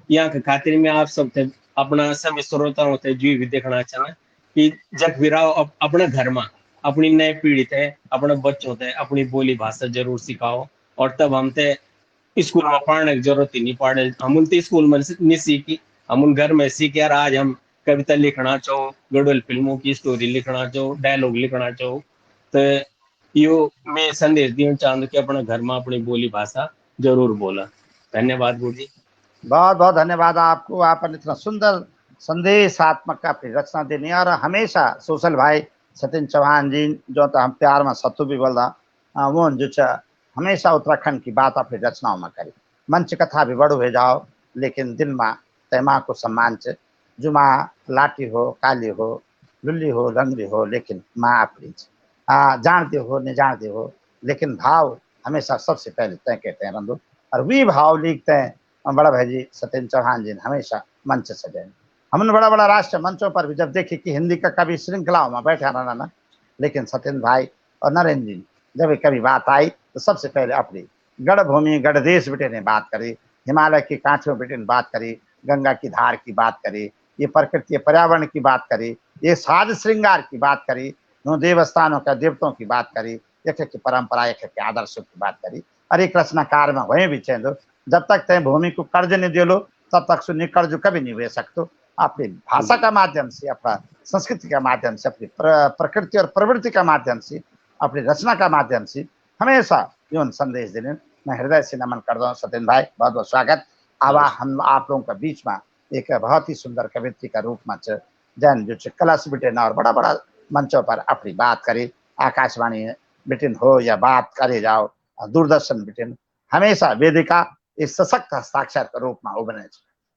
यहाँ के खातिर में आप सब थे अपना सभी श्रोताओं थे जो भी देखना चाहना कि जब भी रहो अपने घर में अपनी नए पीढ़ी थे अपने बच्चों थे अपनी बोली भाषा जरूर सिखाओ। और तब हम थे स्कूल में पढ़ने की जरूरत ही नहीं पड़े, हम उन स्कूल में नहीं सीखी, हम उन घर में सीखे। यार आज हम कविता लिखना चाहो, गढ़वाल फिल्मों की स्टोरी लिखना चाहो, डायलॉग लिखना चाहो, तो यो मैं संदेश दियो चाहूँ कि अपने घर में अपनी बोली भाषा जरूर बोला। धन्यवाद गुरु जी। बहुत बहुत धन्यवाद आपको, आपने इतना सुंदर संदेशात्मक अपनी रचना देनी। और हमेशा सोशल भाई सत्यन चौहान जी जो तो हम प्यार में सत्तू भी बोलता वो जो हमेशा उत्तराखंड की बात अपनी रचनाओं में करी। मंच कथा भी बड़ो हो जाओ लेकिन दिल में तैमा को सम्मान च जो माँ लाटी हो, काली हो, लुल्ली हो, लंगड़ी हो, लेकिन माँ अपनी जानते हो नहीं जानते हो, लेकिन भाव हमेशा सबसे पहले तय कहते हैं रंदो। और वी भाव लिखते हैं बड़ा भाई जी सत्यन चौहान जी ने हमेशा मंच सजाए। हमने बड़ा बड़ा राष्ट्रीय मंचों पर भी जब देखे कि हिंदी का कभी श्रृंखलाओं में बैठा रहना ना, लेकिन सत्यन भाई और नरेंद्र जी जब कभी बात आई तो सबसे पहले अपनी गढ़ भूमि गढ़ देश बेटे ने बात करी, हिमालय की कांठों बेटे ने बात करी, गंगा की धार की बात करी, ये प्रकृति पर्यावरण की बात करी, ये साज श्रृंगार की बात करी, देवस्थानों का देवताओं की बात करी, एक की परंपरा एक के आदर्शों की बात करी। और एक रचनाकार में वही भी चेंदो जब तक तय भूमि को कर्ज नहीं दे लो तब तक सुनी कर्ज कभी नहीं हुए सकते। अपनी भाषा का माध्यम से, अपना संस्कृति का माध्यम से, अपनी प्रकृति और प्रवृत्ति का माध्यम से, अपनी रचना का माध्यम से हमेशा यौन संदेश देने मैं हृदय से नमन कर दूँ। सत्यन भाई बहुत बहुत स्वागत। अब हम आप लोगों के बीच में एक बहुत ही सुंदर कवित्री का रूप में जैन जो कलश बिटेन और बड़ा बड़ा मंचों पर अपनी बात करे, आकाशवाणी बिटिन हो या बात करे जाओ दूरदर्शन बिटिन हमेशा वेदिका इस सशक्त हस्ताक्षर के रूप में उभरे।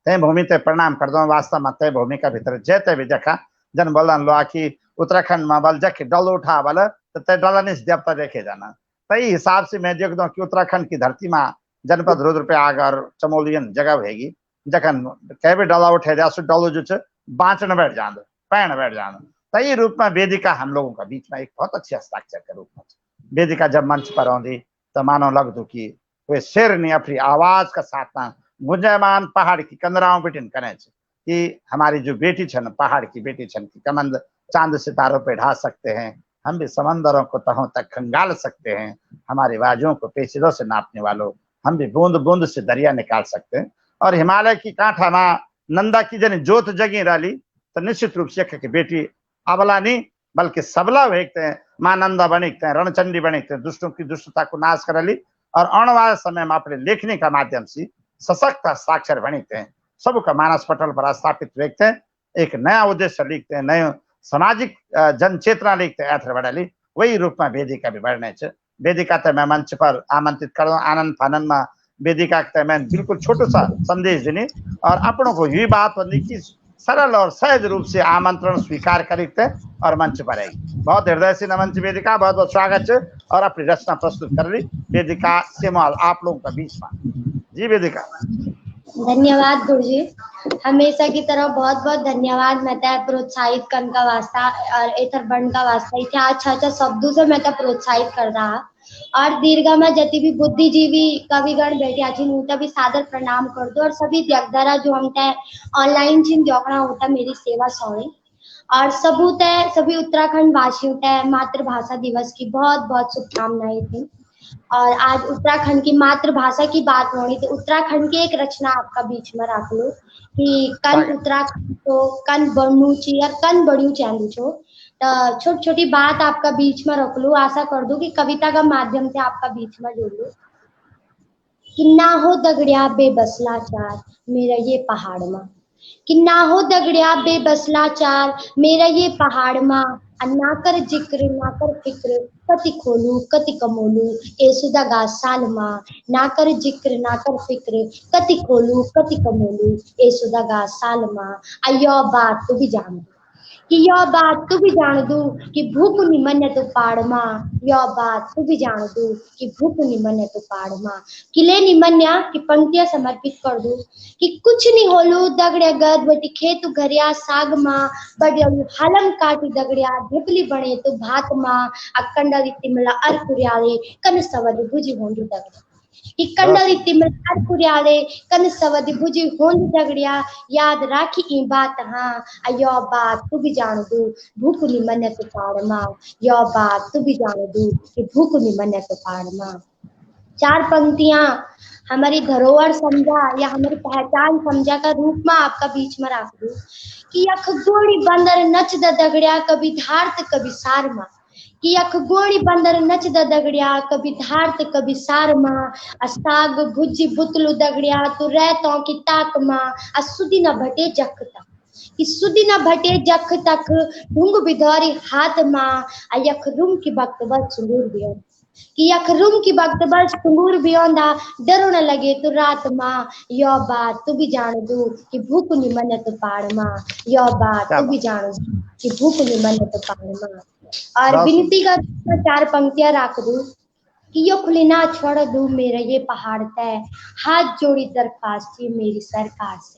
तय भूमि ते प्रणाम कर दो। वास्तव में तय भूमि का भीतर जैते भी देखा जन बोलन लो कि उत्तराखंड में बल जख डल उठा बल तो तय डलने से देवता देखे जाना। तई हिसाब से मैं देख दूं कि उत्तराखंड की धरती में जनपद रुद्रप्रयाग और चमोलियन जगह रहेगी जखन कह भी डला उठे जासु डलो जो बाँचने बैठ जान पैण बैठ जान। तई रूप में वेदिका हम लोगों का बीच में एक बहुत अच्छी हस्ताक्षर के रूप में वेदिका जब मंच पर आँदी तो मानो लगदो कि वे शेर ने अपनी आवाज का साथ गुंजयमान पहाड़ की कंदराओं बिटिन करे कि हमारी जो बेटी छन पहाड़ की बेटी छन की कमंद चांद सितारों पे ढा सकते हैं, हम भी समंदरों को तहों तक खंगाल सकते हैं, हमारे बाजुओं को पेचीदों से नापने वालों हम भी बूंद बूंद से दरिया निकाल सकते हैं। और हिमालय की कांठा माँ नंदा की जन जोत जगी रही तो निश्चित रूप से की बेटी अबला नहीं बल्कि सबला भेजते हैं, माँ नंदा बनिकते हैं, रणचंडी बनिकते हैं, दुष्टों की दुष्टता को नाश कर ली और आने वाले समय में अपने लेखनी का माध्यम से सशक्त हस्ताक्षर बनिकते हैं, सबका मानस पटल पर स्थापित देखते हैं, एक नया उद्देश्य लिखते हैं, नए सामाजिक जन चेतना लिखते हैं ऐसे बढ़ा ली। वही रूप में वेदिका भी बढ़ने वेदिका तो मैं मंच पर आमंत्रित कर दूं आनंद फानंद में वेदिका तो मैं बिल्कुल छोटो सा संदेश देने और अपनों को ये बात बनी कि सरल और सहज रूप से आमंत्रण स्वीकार करते और मंच पर आई। बहुत हृदय से नमन वेदिका, बहुत बहुत स्वागत है और अपनी रचना प्रस्तुत कर रही वेदिका सेमाल आप लोगों का बीच में। जी वेदिका। धन्यवाद गुरुजी, हमेशा की तरह बहुत बहुत धन्यवाद। मैं प्रोत्साहित करने का वास्ता और इधर बढ़ने का वास्ता इतना अच्छा शब्दों से मैं प्रोत्साहित कर रहा और दीर्घा में जति भी बुद्धिजीवी कविगण बैठे अच्छी भी सादर प्रणाम कर दो और सभी त्यगधरा जो हम ऑनलाइन जिन जोखना होता मेरी सेवा सौड़ी और सबूत है सभी उत्तराखंड वासियों तय मातृभाषा दिवस की बहुत बहुत शुभकामनाएं थी। और आज उत्तराखंड की मातृभाषा की बात हो रही तो उत्तराखंड की एक रचना आपका बीच में रख लो कि कन उत्तराखंड तो कन बढ़ू ची या कन बढ़ू चालू छो तो छोटी छोटी बात आपका बीच में रख लूं। आशा कर दूं कि कविता का माध्यम से आपका बीच में जोड़ लूं कि ना हो दगड़िया बेबस लाचार मेरा ये पहाड़ में कि ना हो दगड़िया बेबस लाचार मेरा ये पहाड़ माँ, ना कर जिक्र ना कर फिक्र कति खोलू कति कमोलू ए सुदागा साल माँ, ना कर जिक्र ना कर फिक्र कति खोलू कति कमोलू ए सुदागा साल माँ। अयो बात तू भी जान कि यह बात तू भी जान दू कि भूख निमन तो पाड़ माँ, यह बात तू भी जान दू कि भूख निमन तो पाड़ माँ। किले निमन्या की पंक्तियां समर्पित कर दू कि कुछ नहीं होलू दगड़िया गद बटी खेतु घरिया साग माँ, बडियलू हलम काटी दगड़िया ढिपली बने तो भात माँ, अकंडली तिमला अर्कुरियाले कन सवद भुजी होंडू दगड़िया कि कंडली तिमला अर्कुरियाले कन सवद भुजी होंडू दगड़िया। याद राखी ई बात हाँ, अयो बात तू भी जान दू भूख निमन तो पाड़ माँ, यो बात तू भी जान दू कि भूख निमन तो पाड़ माँ। चार पंक्तियां हमारी धरोहर समझा या हमारी पहचान समझा का रूप में आपका बीच में रख दू कि यख गोड़ी बंदर नच द दगड़िया कभी धारत कभी सार माँ, कि यख गोड़ी बंदर नच द दगड़िया कभी धारत कभी सार माँ। साग भुजी बुतलू दगड़िया तू रहतो की ताक माँ, सुदी न भटे जख तक कि सुदी न भटे जख तक ढूंग बिधौरी हाथ माँ। यख रूम की वक्त बस सुंदूर दियो कि यख रूम की वक्त बस सुंदूर बियोंदा डरो न लगे तो रात माँ। यो बात तू भी जान दू कि भूख निमन तो पाड़ माँ, यो बात तू भी जान दू कि भूख निमन तो पाड़ माँ। और विनती का चार पंक्तियां रख दू कि यो खुली ना छोड़ दू मेरा ये पहाड़ तय, हाथ जोड़ी दरखास्त मेरी सरकार से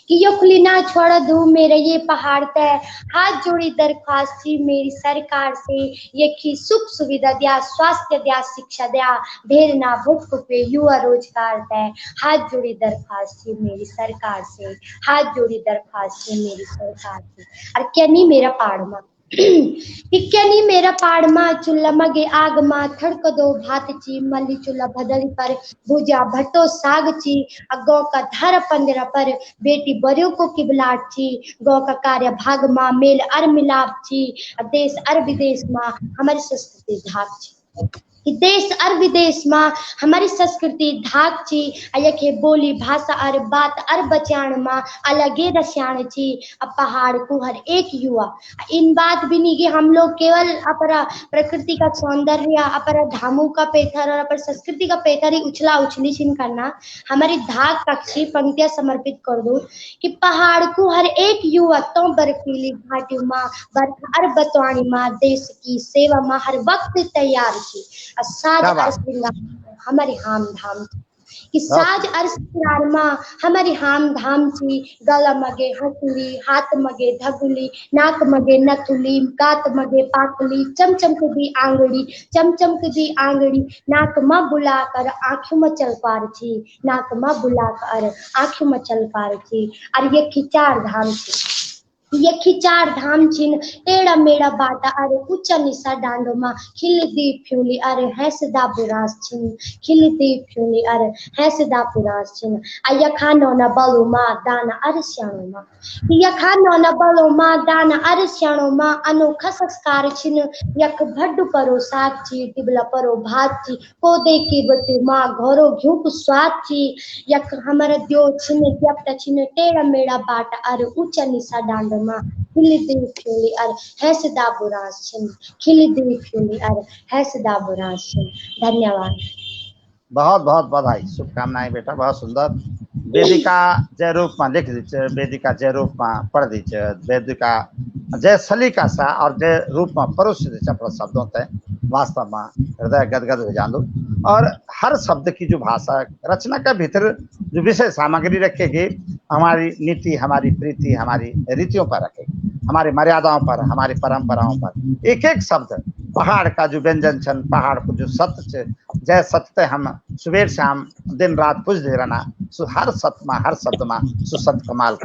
कि यो खुली ना छोड़ दू मेरे ये पहाड़ तय, हाथ जोड़ी दरखास्त मेरी सरकार से। ये की सुख सुविधा दिया स्वास्थ्य दिया शिक्षा दिया ढेर ना भूख पे युवा रोजगार तय, हाथ जोड़ी दरखास्त मेरी सरकार से, हाथ जोड़ी दरखास्त मेरी सरकार से। और क्या नहीं मेरा पाड़मा क्या नहीं मेरा पाड़मा चुल्ला मगे आग मा थड़क दो भात ची मल्ली चुल्ला भदली पर भुजा भट्टो साग ची गौ का धार पंदरा पर बेटी बरियो को किबलाट छी गौ का कार्य भाग मा मेल अर मिलाप छी देश अर विदेश मा हमारी संस्कृति धाक छी कि देश और विदेश में हमारी संस्कृति धाक छी यखे बोली भाषा और बात और बचान में अलगे रसियान छी। अब पहाड़ को हर एक युवा इन बात भी नहीं कि हम लोग केवल अपना प्रकृति का सौंदर्य अपना धामों का पेथर और अपनी संस्कृति का पेथर ही उछला उछली छिन करना। हमारी धाक कक्षी पंक्तियां समर्पित कर दो कि पहाड़ को हर एक युवा तो बर्फीली घाटी माँ बर्फ और बतवानी माँ देश की सेवा में हर वक्त तैयार थी। साज और श्रृंगार हमारी हाम धाम कि साज और श्रृंगार माँ हमारी हाम धाम थी। गला मगे हंसुली हाथ मगे धगुली नाक मगे नथुली गात मगे पाकली चमचम दी आंगड़ी चमचम दी आंगड़ी नाक माँ बुला कर आंखों में चल पार थी नाक माँ बुला कर आंखों में चल पार थी। और ये खिचार धाम थी ये खिचार धाम छिन टेढ़ा मेढ़ा बाटा अरे ऊंचा निसा डांडो मा खिल दी फ्यूली अरे हैसदा बुरास छिन खिल दी फ्यूली अरे हैसदा बुरास छिन आया खानो न बलु मा दाना अरे श्याणो मा या खानो न बलु मा दाना अरे श्याणो मा अनोखा संस्कार छिन यक भड्डू परो साग छी टिबला परो भात छी कोदे की बटी मा घरो घिउ को स्वाद छी यक हमारा दियो छिन द्यप्ता छिन टेढ़ा मेढ़ा बाटा अरे ऊंचा निसा डांडो खिली फ्यूली और हैसदा बुरास छिन खिली फ्यूली और हैसदा बुरास छिन। धन्यवाद। बहुत बहुत बधाई शुभकामनाएं बेटा बहुत सुंदर वेदिका जय रूप में लिख दीजिए वेदिका जय रूप में पढ़ दीजिए वेदिका जय सलीका सा और जय रूप में परोस दीजिए अपने शब्दों तय वास्तव में हृदय गदगद हो जान और हर शब्द की जो भाषा रचना के भीतर जो विषय सामग्री रखेगी हमारी नीति हमारी प्रीति हमारी रीतियों पर रखेगी हमारी मर्यादाओं पर हमारी परंपराओं पर एक एक शब्द पहाड़ का जो व्यंजन छन पहाड़ को जो सत्य जय सत्य हम सुबह शाम दिन रात पूछ दे रहना सो हर सत्य में हर शब्द में सुसत कमाल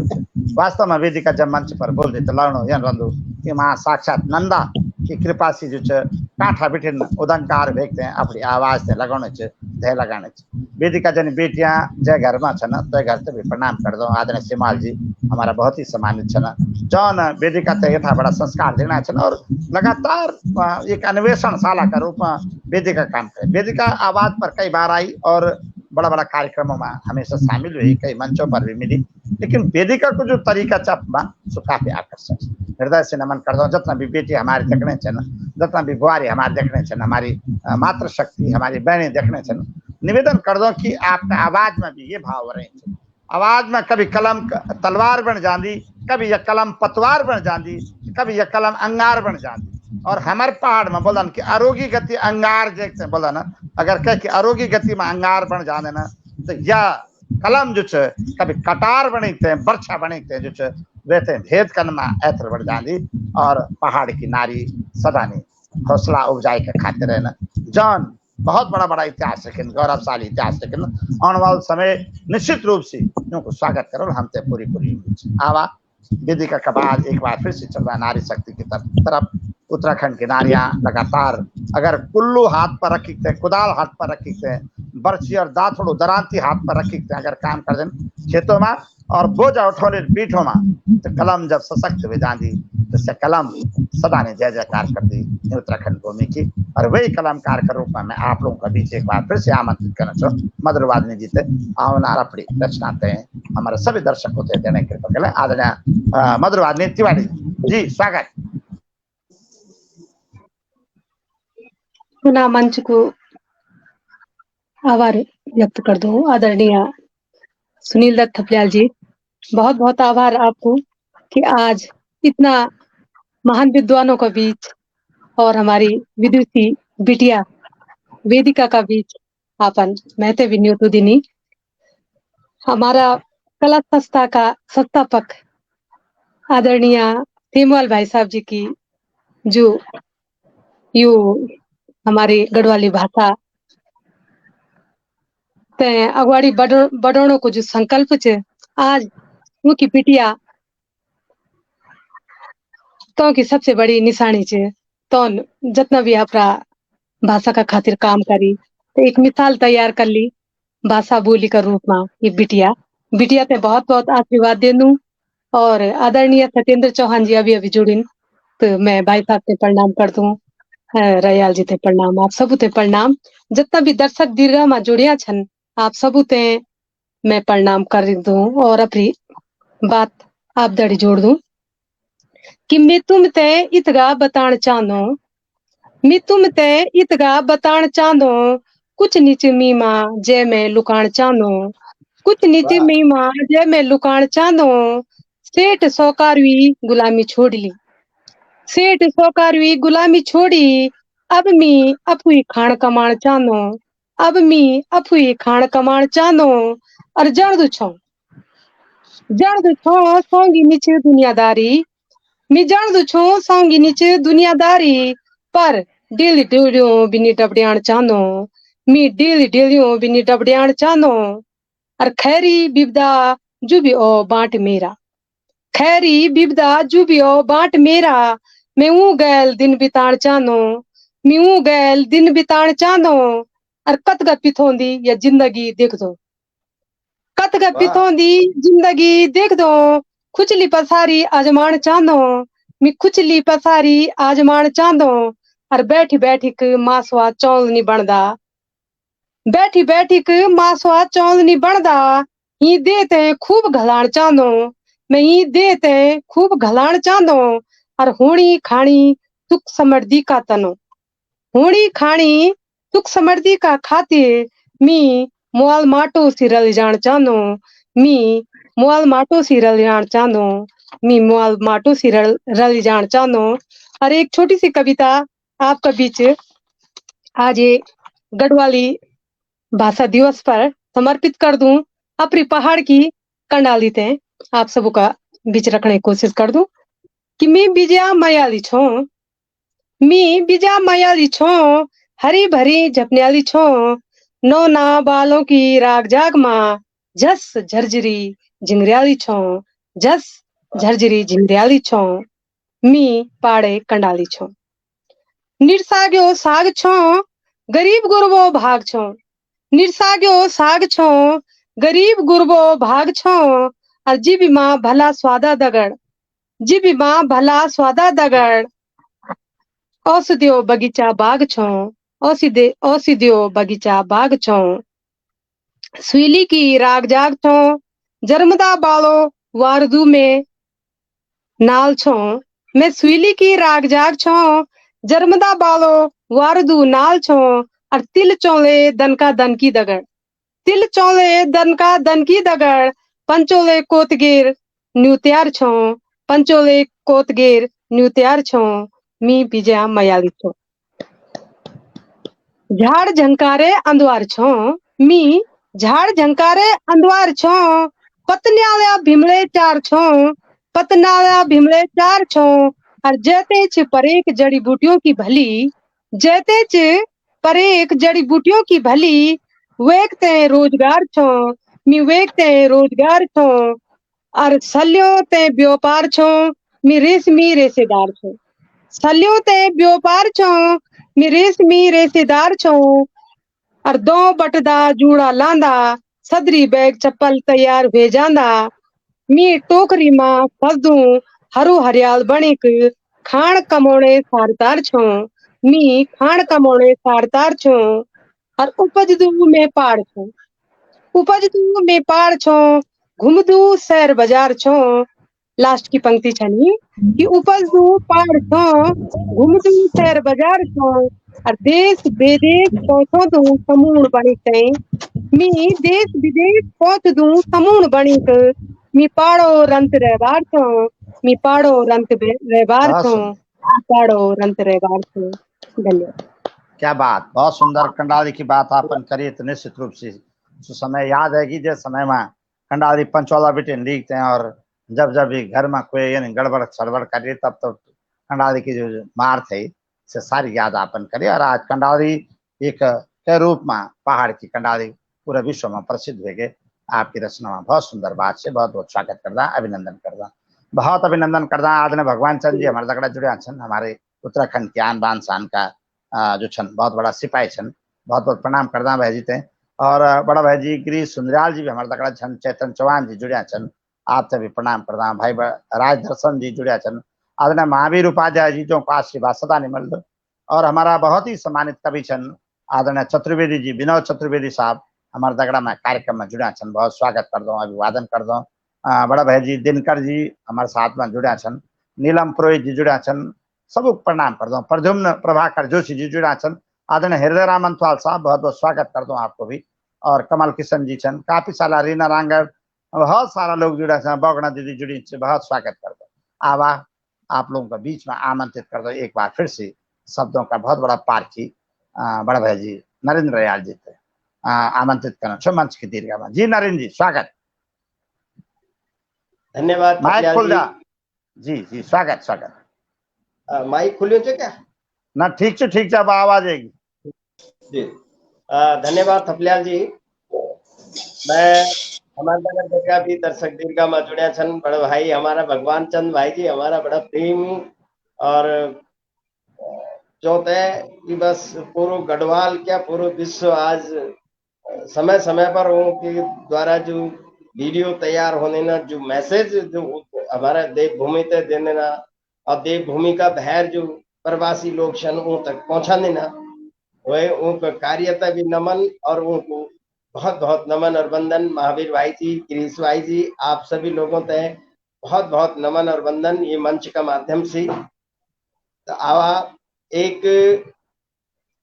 वास्तव में वेदिका जब मंच पर बोल देते लड़नो यन रंदु कि वहाँ साक्षात नंदा की कृपा से जो कांठा बिठिन उदंकार भेजते हैं अपनी आवाज से लगाने धय लगाने वेदिका जन बेटियां जय घर में छन तो घर से भी प्रणाम कर दो आदरणीय सिमाल जी हमारा बहुत ही सम्मानित छन जौन वेदिका ते यथा बड़ा संस्कार देना छन और लगातार एक अन्वेषण शाला का रूप में वेदिका काम करे वेदिका आवाज पर कई बार आई और बड़ा बड़ा कार्यक्रमों में हमेशा शामिल हुई, कई मंचों पर भी मिली, लेकिन वेदिका को जो तरीका छ सो काफी आकर्षक। हृदय से नमन कर दो। जितना भी बेटी हमारे देखने छन, जितना भी बुआरी हमारे देखने छन, हमारी मातृशक्ति हमारी बहनें देखने छन, निवेदन कर दो कि आपका आवाज में भी ये भाव रहे। आवाज में कभी कलम तलवार बन जाती, कभी यह कलम पतवार बन जाती, कभी यह कलम अंगार बन जाती। और हमारे पहाड़ में बोलन कि आरोगी गति अंगार देखते हैं, बोला ना, अगर कह कि आरोगी गति में अंगार बन जाने ना, तो यह कलम जो है कभी कटार बनते हैं, बर्छा बनते हैं, जो वैसे भेद कन में ऐतर बढ़ जाती। और पहाड़ की नारी सदा ने हौसला उपजाई के खातिर है ना, जौन बहुत बड़ा बड़ा इतिहास है, गौरवशाली इतिहास है। आने वाले समय निश्चित रूप से इनको स्वागत करो। हम ते पूरी आवा वेदिका का बाद एक बार फिर से चल रहा है नारी शक्ति की तरफ। उत्तराखंड की नारियां लगातार अगर कुल्लू हाथ पर रखी थे, कुदाल हाथ पर रखी थे, बर्छी और दाथड़ो दरांती हाथ पर रखी थे, अगर काम कर दें खेतों में और बोझा उठौने पीठों में, तो कलम जब सशक्त हो जाती तो कलम सदा ने जय जयकार कर दी उत्तराखंड भूमि की। और वही कलमकार के रूप में मैं आप लोगों का बीच एक बार फिर से आमंत्रित करना चाहूँ। मधुर वादनी जी थे आवनार अपनी रचनाते हमारे सभी दर्शकों से देने कृपा करें। आदरणीय मधुर वादनी तिवारी जी, स्वागत। पुनः मंच को आभार व्यक्त कर दो। आदरणीय सुनील दत्त थपलियाल जी, बहुत बहुत आभार आपको कि आज इतना महान विद्वानों के बीच और हमारी विदुषी बिटिया वेदिका का बीच आपन महते विन्योतु दिनी। हमारा कला संस्था का संस्थापक आदरणीय हेमवाल भाई साहब जी की जो यू हमारी गढ़वाली भाषा ते अगवाड़ी बढ़ाने को जो संकल्प है, आज उनकी बिटिया तो की सबसे बड़ी निशानी है। तो जितना भी आपरा भाषा का खातिर काम करी, तो एक मिसाल तैयार कर ली भाषा बोली का रूप में। ये बिटिया ते बहुत बहुत आशीर्वाद दे दूं। और आदरणीय सत्येंद्र चौहान जी अभी अभी जुड़िन, तो मैं भाई साहब से प्रणाम कर दूं, रयाल जी ते प्रणाम, आप सबू ते प्रणाम। जितना भी दर्शक दीर्घ में जुड़िया छन, आप सबू ते मैं प्रणाम कर दूं और अपनी बात आप दड़ी जोड़ दूं कि मैं तुम ते इतगा बताण चाहूं, मैं तुम ते इतगा बताण चाहूं, कुछ नीच मीमा जय मैं लुकाण चाहूं, कुछ नीच मीमा जय मैं लुकाण चाहूं। सेठ सौकारवी गुलामी छोड़ ली, सेठ सौकारवी गुलामी छोड़ी, अब मी अपुई खान कमाण चाहूं, अब मी अपुई खान कमाण चाहूं। और जण दु छो सौंगी नीच दुनियादारी, मी जान दु छो सौंगी नीच दुनियादारी, पर डेली डेलियों बिनी डबड़ियाण चाहूं, मी डेली डेलियों बिनी डबड़ियाण चाहूं। और खैरी बिबदा जुबी ओ बांट मेरा, खैरी बिबदा जुबी ओ बांट मेरा, मैं ऊ गैल दिन बिताण चाहूं, मैं ऊ गैल दिन बिताण चाहूं। और कतगा पिथोंदी या जिंदगी देख दो, कतगा पिथोंदी जिंदगी देख दो, खुचली पसारी आजमाण चाहूं, मैं खुचली पसारी आजमाण चाहूं। और बैठी बैठी के मासवा चौलनी बनदा, बैठी बैठी के मासवा चौलनी बनदा, ही देते खूब घलाण चाहूं, मैं ही देते खूब घलाण चाहूं। और होणी खाणी सुख समृद्धि का तनो, होणी खाणी सुख समृद्धि का खातिर मी मोल माटो सी रल जान चाहूं, मी मोल माटो सी रल जान चाहूं, मी मोल माटो सी रल जान चाहूं। और एक छोटी सी कविता आपका बीच आज ये गढ़वाली भाषा दिवस पर समर्पित कर दूं। अपनी पहाड़ की कंडाली ते आप सबों का बीच रखने की कोशिश कर दूं कि मैं बिजा मयाली छो, मी बिजा मयाली छो, हरी भरी झपनियाली छो, नौ ना बालों की राग जाग माँ, झस झरझरी झिंगरियाली छो, झस झरझरी झिंगरियाली छो, मी पाड़े कंडाली छो। निरसाग्यो साग छो, गरीब गुरबो भाग छो, निरसाग्यो साग छो, गरीब गुरबो भाग छो। और जीबी माँ भला स्वादा दगड़, जीबी माँ भला स्वादा दगड़, औषधियो बगीचा बाग छो, औषधियो बगीचा बाग छो। सुईली की राग जाग छो जर्मदा बालो वारदू में नाल छो। मैं सुईली की राग जाग छो जर्मदा बालो वारदू नाल छो। और तिल चौले दनका दन की दगड़, तिल चौले दनका दन की दगड़, पंचोले कोतगिर न्यूत्यार छो, पंचोले कोतगिर न्यूत्यार छो। मी बिजा मयाली छो। झाड़ झंकारे अंदवार छो, मी झाड़ झंकारे अंदवार छो। पतन्याल्या भिमले चार छो, पतनाल्या भिमले चार छो। और जैते च परेक जड़ी बूटियों की भली, जैते च परेक जड़ी बूटियों की भली, वेकते रोजगार छो, मी वेकते रोजगार छो। और सलियों ते व्यापार छो, मी रेशमी रेसेदार छो। सलियों ते व्यापार छो, मी रेशमी रेसेदार छो। और दो बटदा जूड़ा लांदा, सदरी बैग चप्पल तैयार हुए जांदा। मी टोकरी मां फसदू हरो हरियाल बणिक, खाण कमोणे सारतार छो, मी खाण कमोणे सारतार छो। और उपजदू में पाड़ छो, उपजदू में पाड़ छो, घुमदू शहर बाजार छो। लास्ट की पंक्ति छनी कि उपजदू पाड़ छो, घुमदू शहर बाजार छो। और देश विदेश पहुंचो दू समूण बणिक, मी देश विदेश पहुंच दू समूण बणिक। मी पाड़ो रंत रहबार छो, मी पाड़ो रंत रहबार बहुत छो, सुंदर, पाड़ो रंत रहबार छो। धन्यवाद। क्या बात, बहुत सुंदर कंडाली की बात आपन करी तो निश्चित रूप से जो समय याद है कि जिस समय में कंडाली पंचोला बिटिन लिखते हैं और जब जब भी घर में कोई यानी गड़बड़ सड़बड़ करे तब तो कंडाली की जो मार थी से सारी याद आपन करे। और आज कंडाली एक के रूप में पहाड़ की कंडाली पूरे विश्व में प्रसिद्ध हो गए। आपकी रचना में बहुत सुंदर बात से बहुत बहुत स्वागत करदा, अभिनंदन करदा, बहुत अभिनंदन करदा। आदरणीय भगवान चंद जी हमारे दगड़ा जुड़े छन, हमारे उत्तराखंड के आन बान शान का जो छन बहुत बड़ा सिपाही छन, बहुत बहुत प्रणाम करदा भाई जी ते। और बड़ा भाई जी गिरीश सुंदरयाल जी भी हमारे दगड़ा छन, चेतन चौहान जी जुड़िया छन, आपसे भी प्रणाम करदा। भाई राज दर्शन जी जुड़िया छन, आदरणीय महावीर उपाध्याय जी जो को आशीर्वाद सदा नहीं मिलते। और हमारा बहुत ही सम्मानित कवि छन आदरणीय चतुर्वेदी जी, विनोद चतुर्वेदी साहब हमारे दगड़ा में कार्यक्रम में जुड़िया छन, बहुत स्वागत कर दो, अभिवादन कर दो। बड़ा भाई जी दिनकर जी हमारे साथ में जुड़िया छन, नीलम पुरोहित जी जुड़िया छन, सबको प्रणाम कर दो। प्रद्युम्न प्रभाकर जोशी जी जुड़ा छन, आदरणीय हृदय राम अंथवाल साहब बहुत बहुत स्वागत कर दो आपको भी। और कमल किशन जी छन, काफी सारा रीना रांगड़, बहुत सारा लोग जुड़ा छन, बगड़ा दीदी जुड़ी, बहुत स्वागत कर दो। आवा आप लोगों के बीच में आमंत्रित कर दो एक बार फिर से शब्दों का बहुत बड़ा पारखी बड़ा भाई जी नरेंद्र याल जी थे आमंत्रित करना छो मंच की दीर्घा में। जी नरेंद्र जी स्वागत, धन्यवाद माइक खोल जी। जा जी जी स्वागत स्वागत। माइक खुल्यो छे क्या? ना ठीक है अब आवाज आएगी जी। धन्यवाद थपलियाल जी। मैं हमारे नगर जगह भी दर्शक दीर्घा में जुड़िया छन, बड़ा भाई हमारा भगवान चंद भाई जी हमारा बड़ा प्रेम। और चौथे कि बस पूरा गढ़वाल क्या पूरा विश्व आज समय समय पर उनके द्वारा जो वीडियो तैयार होने ना, जो मैसेज जो हमारा देवभूमि तक देने ना, और देवभूमि का धैर्य जो प्रवासी लोग शन उन तक पहुंचाने ना, वह उनका कार्यता भी नमन और उनको बहुत बहुत नमन और वंदन। महावीर भाई जी, गिरीश भाई जी, आप सभी लोगों तक बहुत बहुत नमन और वंदन ये मंच का माध्यम से। तो आवा एक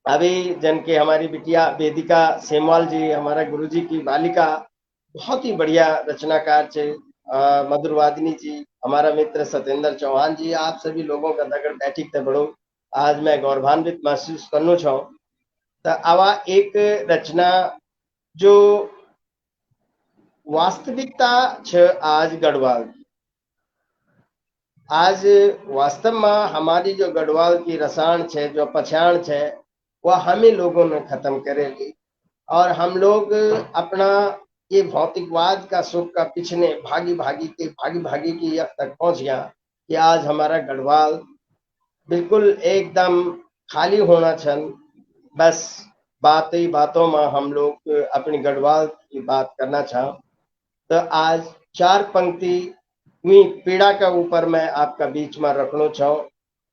अभी जन के हमारी बिटिया वेदिका सेमवाल जी हमारा गुरुजी की बालिका बहुत ही बढ़िया रचनाकार थे। मधुरवादिनी जी, हमारा मित्र सत्येंद्र चौहान जी, आप सभी लोगों का दगड़ बैठक थे बड़ो आज मैं गौरवान्वित महसूस करना चाहूँ। तो आवा एक रचना जो वास्तविकता छ आज गढ़वाल, आज वास्तव में हमारी जो गढ़वाल की रसायन है जो पहचान है वह हम ही लोगों ने खत्म करेगी। और हम लोग अपना ये भौतिकवाद का सुख का पिछने भागी भागी की यह तक पहुंच गया कि आज हमारा गढ़वाल बिल्कुल एकदम खाली होना छन। बस बातों में हम लोग अपनी गढ़वाल की बात करना चाह। तो आज चार पंक्ति हुई पीड़ा का ऊपर मैं आपका बीच में रखना चाहूँ,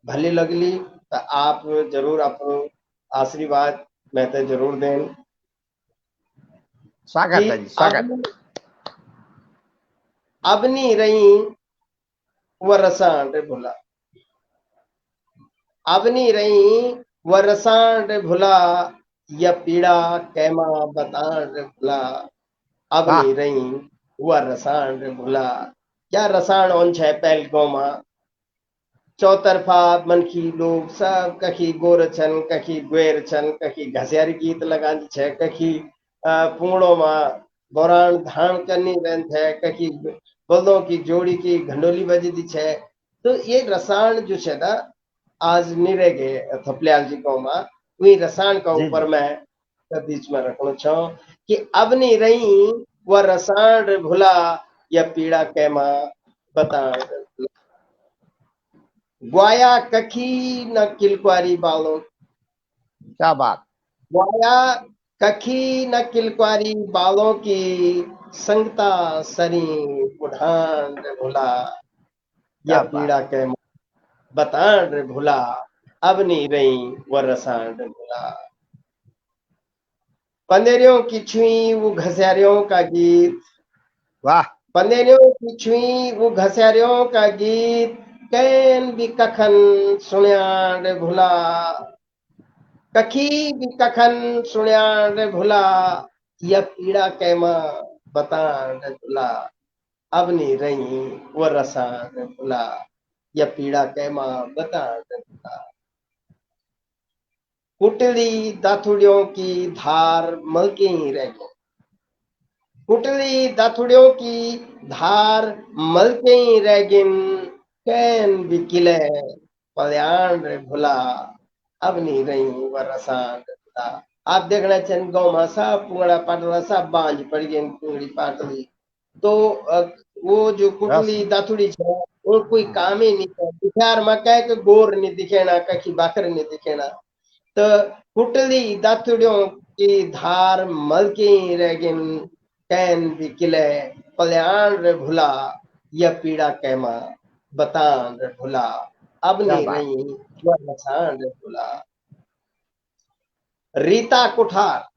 भली लगली तो आप जरूर अपनो आशीर्वाद मैं तो जरूर दें। स्वागत है जी, स्वागत। अबनी रही व रसाण रे भुला, अबनी रही व रसाण रे भुला, या पीड़ा कैमा बताण रे भुला। अबनी रही व रसाण रे भुला। क्या रसाण ओन छे पहल गोमा चौतरफा मनखी लोग सब कखी गोर छन, कखी ग्वेर छन, कखी घसियारी गीत लगानी छे, कखी पूर्णों में बोरान धान करनी रहन थे, कखी बल्दों की जोड़ी की घंडोली बजती छे। तो ये रसायन जो है ना आज नहीं रह गए थपलियाल जी को में, वही रसायन का ऊपर मैं बीच में रखना चाहूं कि अब नहीं रही वह रसायन भुला, या पीड़ा कैमा बता। ग्वाया कखी न किलक्वारी बालों, क्या बात। ग्वाया कखी न किलक्वारी बालों की, संगता सरी बुढ़ान रे भुला, या पीड़ा के बतान रे भुला। अब नहीं रही वो रसान रे भुला। पंदेरियों की छुई वो घसियारियों का गीत, वाह। पंदेरियों की छुई वो घसियारियों का गीत, कैन भी कखन सुनिया रे भुला, कखी भी कखन सुनिया रे भुला, यह पीड़ा कैमा बतान रे भुला। अब नहीं रही वो रसान रे भुला, यह पीड़ा कैमा बतान रे भुला। कुटली दाथुड़ियों की धार मलके ही रह गई, कुटली दाथुड़ियों की धार मलके ही रह गिन, कैन भी किले पल्याण रे भुला। अब नहीं रही वह रसान रे भुला। आप देखना चंद गाँव में सब पुंगड़ा पाटला सब बांझ पड़ गए, पुंगड़ी पाटली। तो वो जो कुटली दाथुड़ी छे वो कोई काम ही नहीं है। बिहार में कह के गोर नहीं दिखेना, कखी बाकर नहीं दिखेना। तो कुटली दाथुड़ियों की धार मलकी रेगिन, कैन भी किले पल्याण रे भुला, यह पीड़ा कैमा बतान रे भुला। अब नहीं रही वह रसान रे भुला। रीता कुठार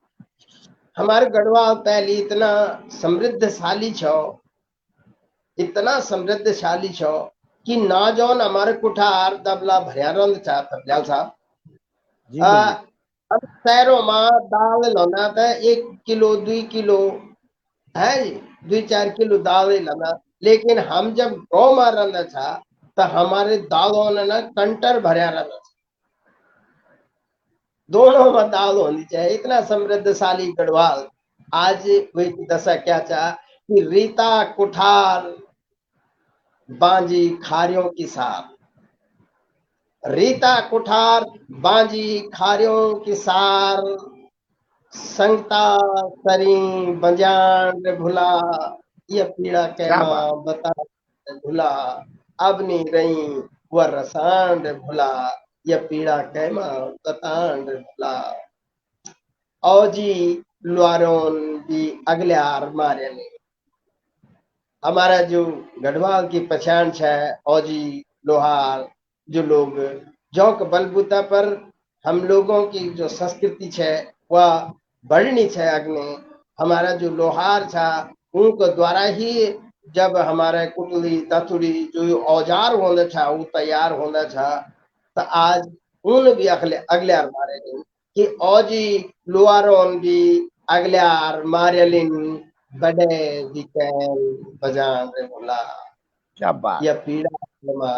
हमारे गढ़वाल पहली इतना समृद्धशाली छो, इतना समृद्धशाली छो कि ना जौन हमारे कुठार दबला भरिया रंद चा तबल्याल साहब। अब शहरों में दाल लाना था 1 किलो 2 किलो है जी, 2-4 किलो दाल लाना। लेकिन हम जब गाँव में रहना था तो हमारे दालों ने ना कंटर भरिया रहना था, दोनों में दाल होनी चाहिए। इतना समृद्धशाली गढ़वाल। आज वही दशा क्या चाह कि रीता कुठार बांजी खारियों की साथ, रीता कुठार बांजी खारियों की सार, संगता सरी बंजान रे भुला, ये पीड़ा कैमा बता भुला। अब नहीं रही वह रसान रे भुला, ये पीड़ा कैमा बतान रे भुला। औजी लुआरोन भी अगले आर मारे ने। हमारा जो गढ़वाल की पहचान है औजी लोहार, जो लोग जौक बलबूता पर हम लोगों की जो संस्कृति है वह बढ़नी है अग्नि। हमारा जो लोहार था उनको द्वारा ही जब हमारे कुटली तथुड़ी जो औजार होना था वो तैयार होना था, तो आज उन भी अगले मारे कि औजी लोहारों भी अगले मारे बड़े दिकैन बजान रे भुला, क्या बात। यह पीड़ा कैमा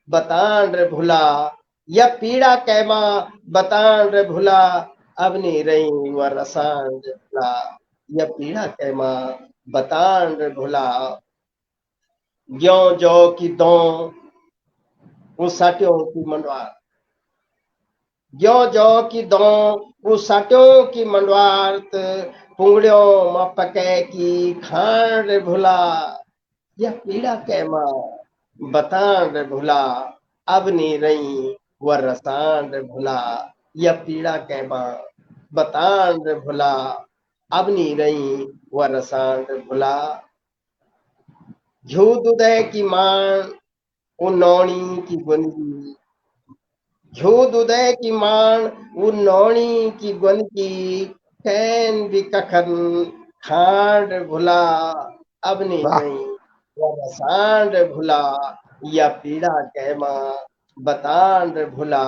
बतान रे भुला, यह पीड़ा कैमा बतान रे भुला। अब नहीं रही वह रसान रे भुला, यह पीड़ा कैमा बतान रे भुला। ज्यों जो की दो वो साट्यों की मंडवार, ज्यों जो की दो वो साट्यों की मंडवार, पुंगड़ियों में पके की खान रे भुला, यह पीड़ा कैमा बतान रे भुला। अब नहीं रही वह रसान रे भुला, यह पीड़ा कैमा बतान रे भुला। अब नहीं रही वह रसान रे भुला। घ्यू दूधे की मान वो नौनी की गुनगी, घ्यू दूधे की मान वो नौनी की गुनगी, कैन भी कखन खांड भुला अबनी वाह रही, व रसांड भुला या पीड़ा कहमा, बतांड भुला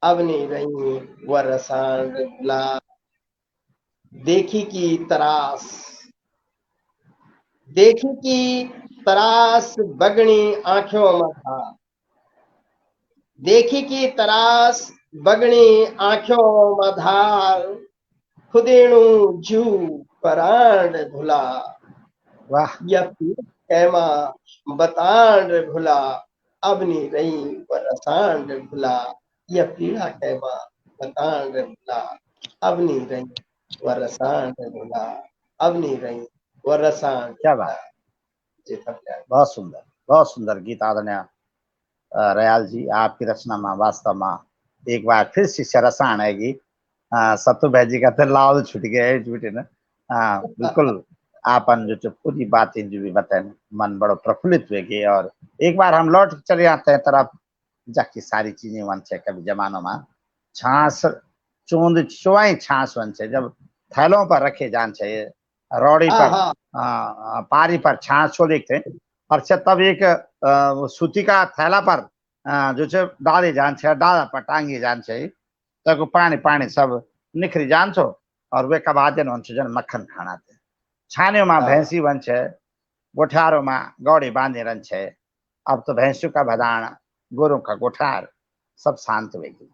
अबनी रही, व रसांड भुला। देखी की तरास, देखी की तरास बगनी आंखों में था, देखी की तरास बगनी आंखों में धार, खुदेणु जू परांड भुला वाह या पीड़ कैमा, बतांड भुला अबनी रही, व रसांड भुला या पीड़ा कैमा, बतांड भुला अबनी रही, व रसांड भुला अबनी रही, व रसांड क्या भुला। बात, जी थप्यार। बहुत सुंदर गीत आदरणीय रयाल जी, आपकी रचना में वास्तव में एक बार फिर से रसायन आएगी। सत्तू भाई जी का तो लाल छूट गया है छूटे ना। बिल्कुल आपन जो पूरी बातें जो भी बताए मन बड़ो प्रफुल्लित हुए गए। और एक बार हम लौट चले आते हैं तरफ जाकी सारी चीजें वन छे कभी जमानों में छाछ चूंद चुवाई छाछ वन छे जब थैलों पर रखे जान चाहिए रोड़ी पर आहा पारी पर छाछ को देखते हैं और तब एक सूती का थैला पर जो छे डाले जान छे डाला पर टांगी जान छे तक पानी पानी सब निखरी जान छो और वे का बाद जन मक्खन खाना थे छाने में भैंसी वन छे गोठारों में गौड़ी बांधे रन छे। अब तो भैंसों का भदान गोरों का गोठार सब शांत हुएगी।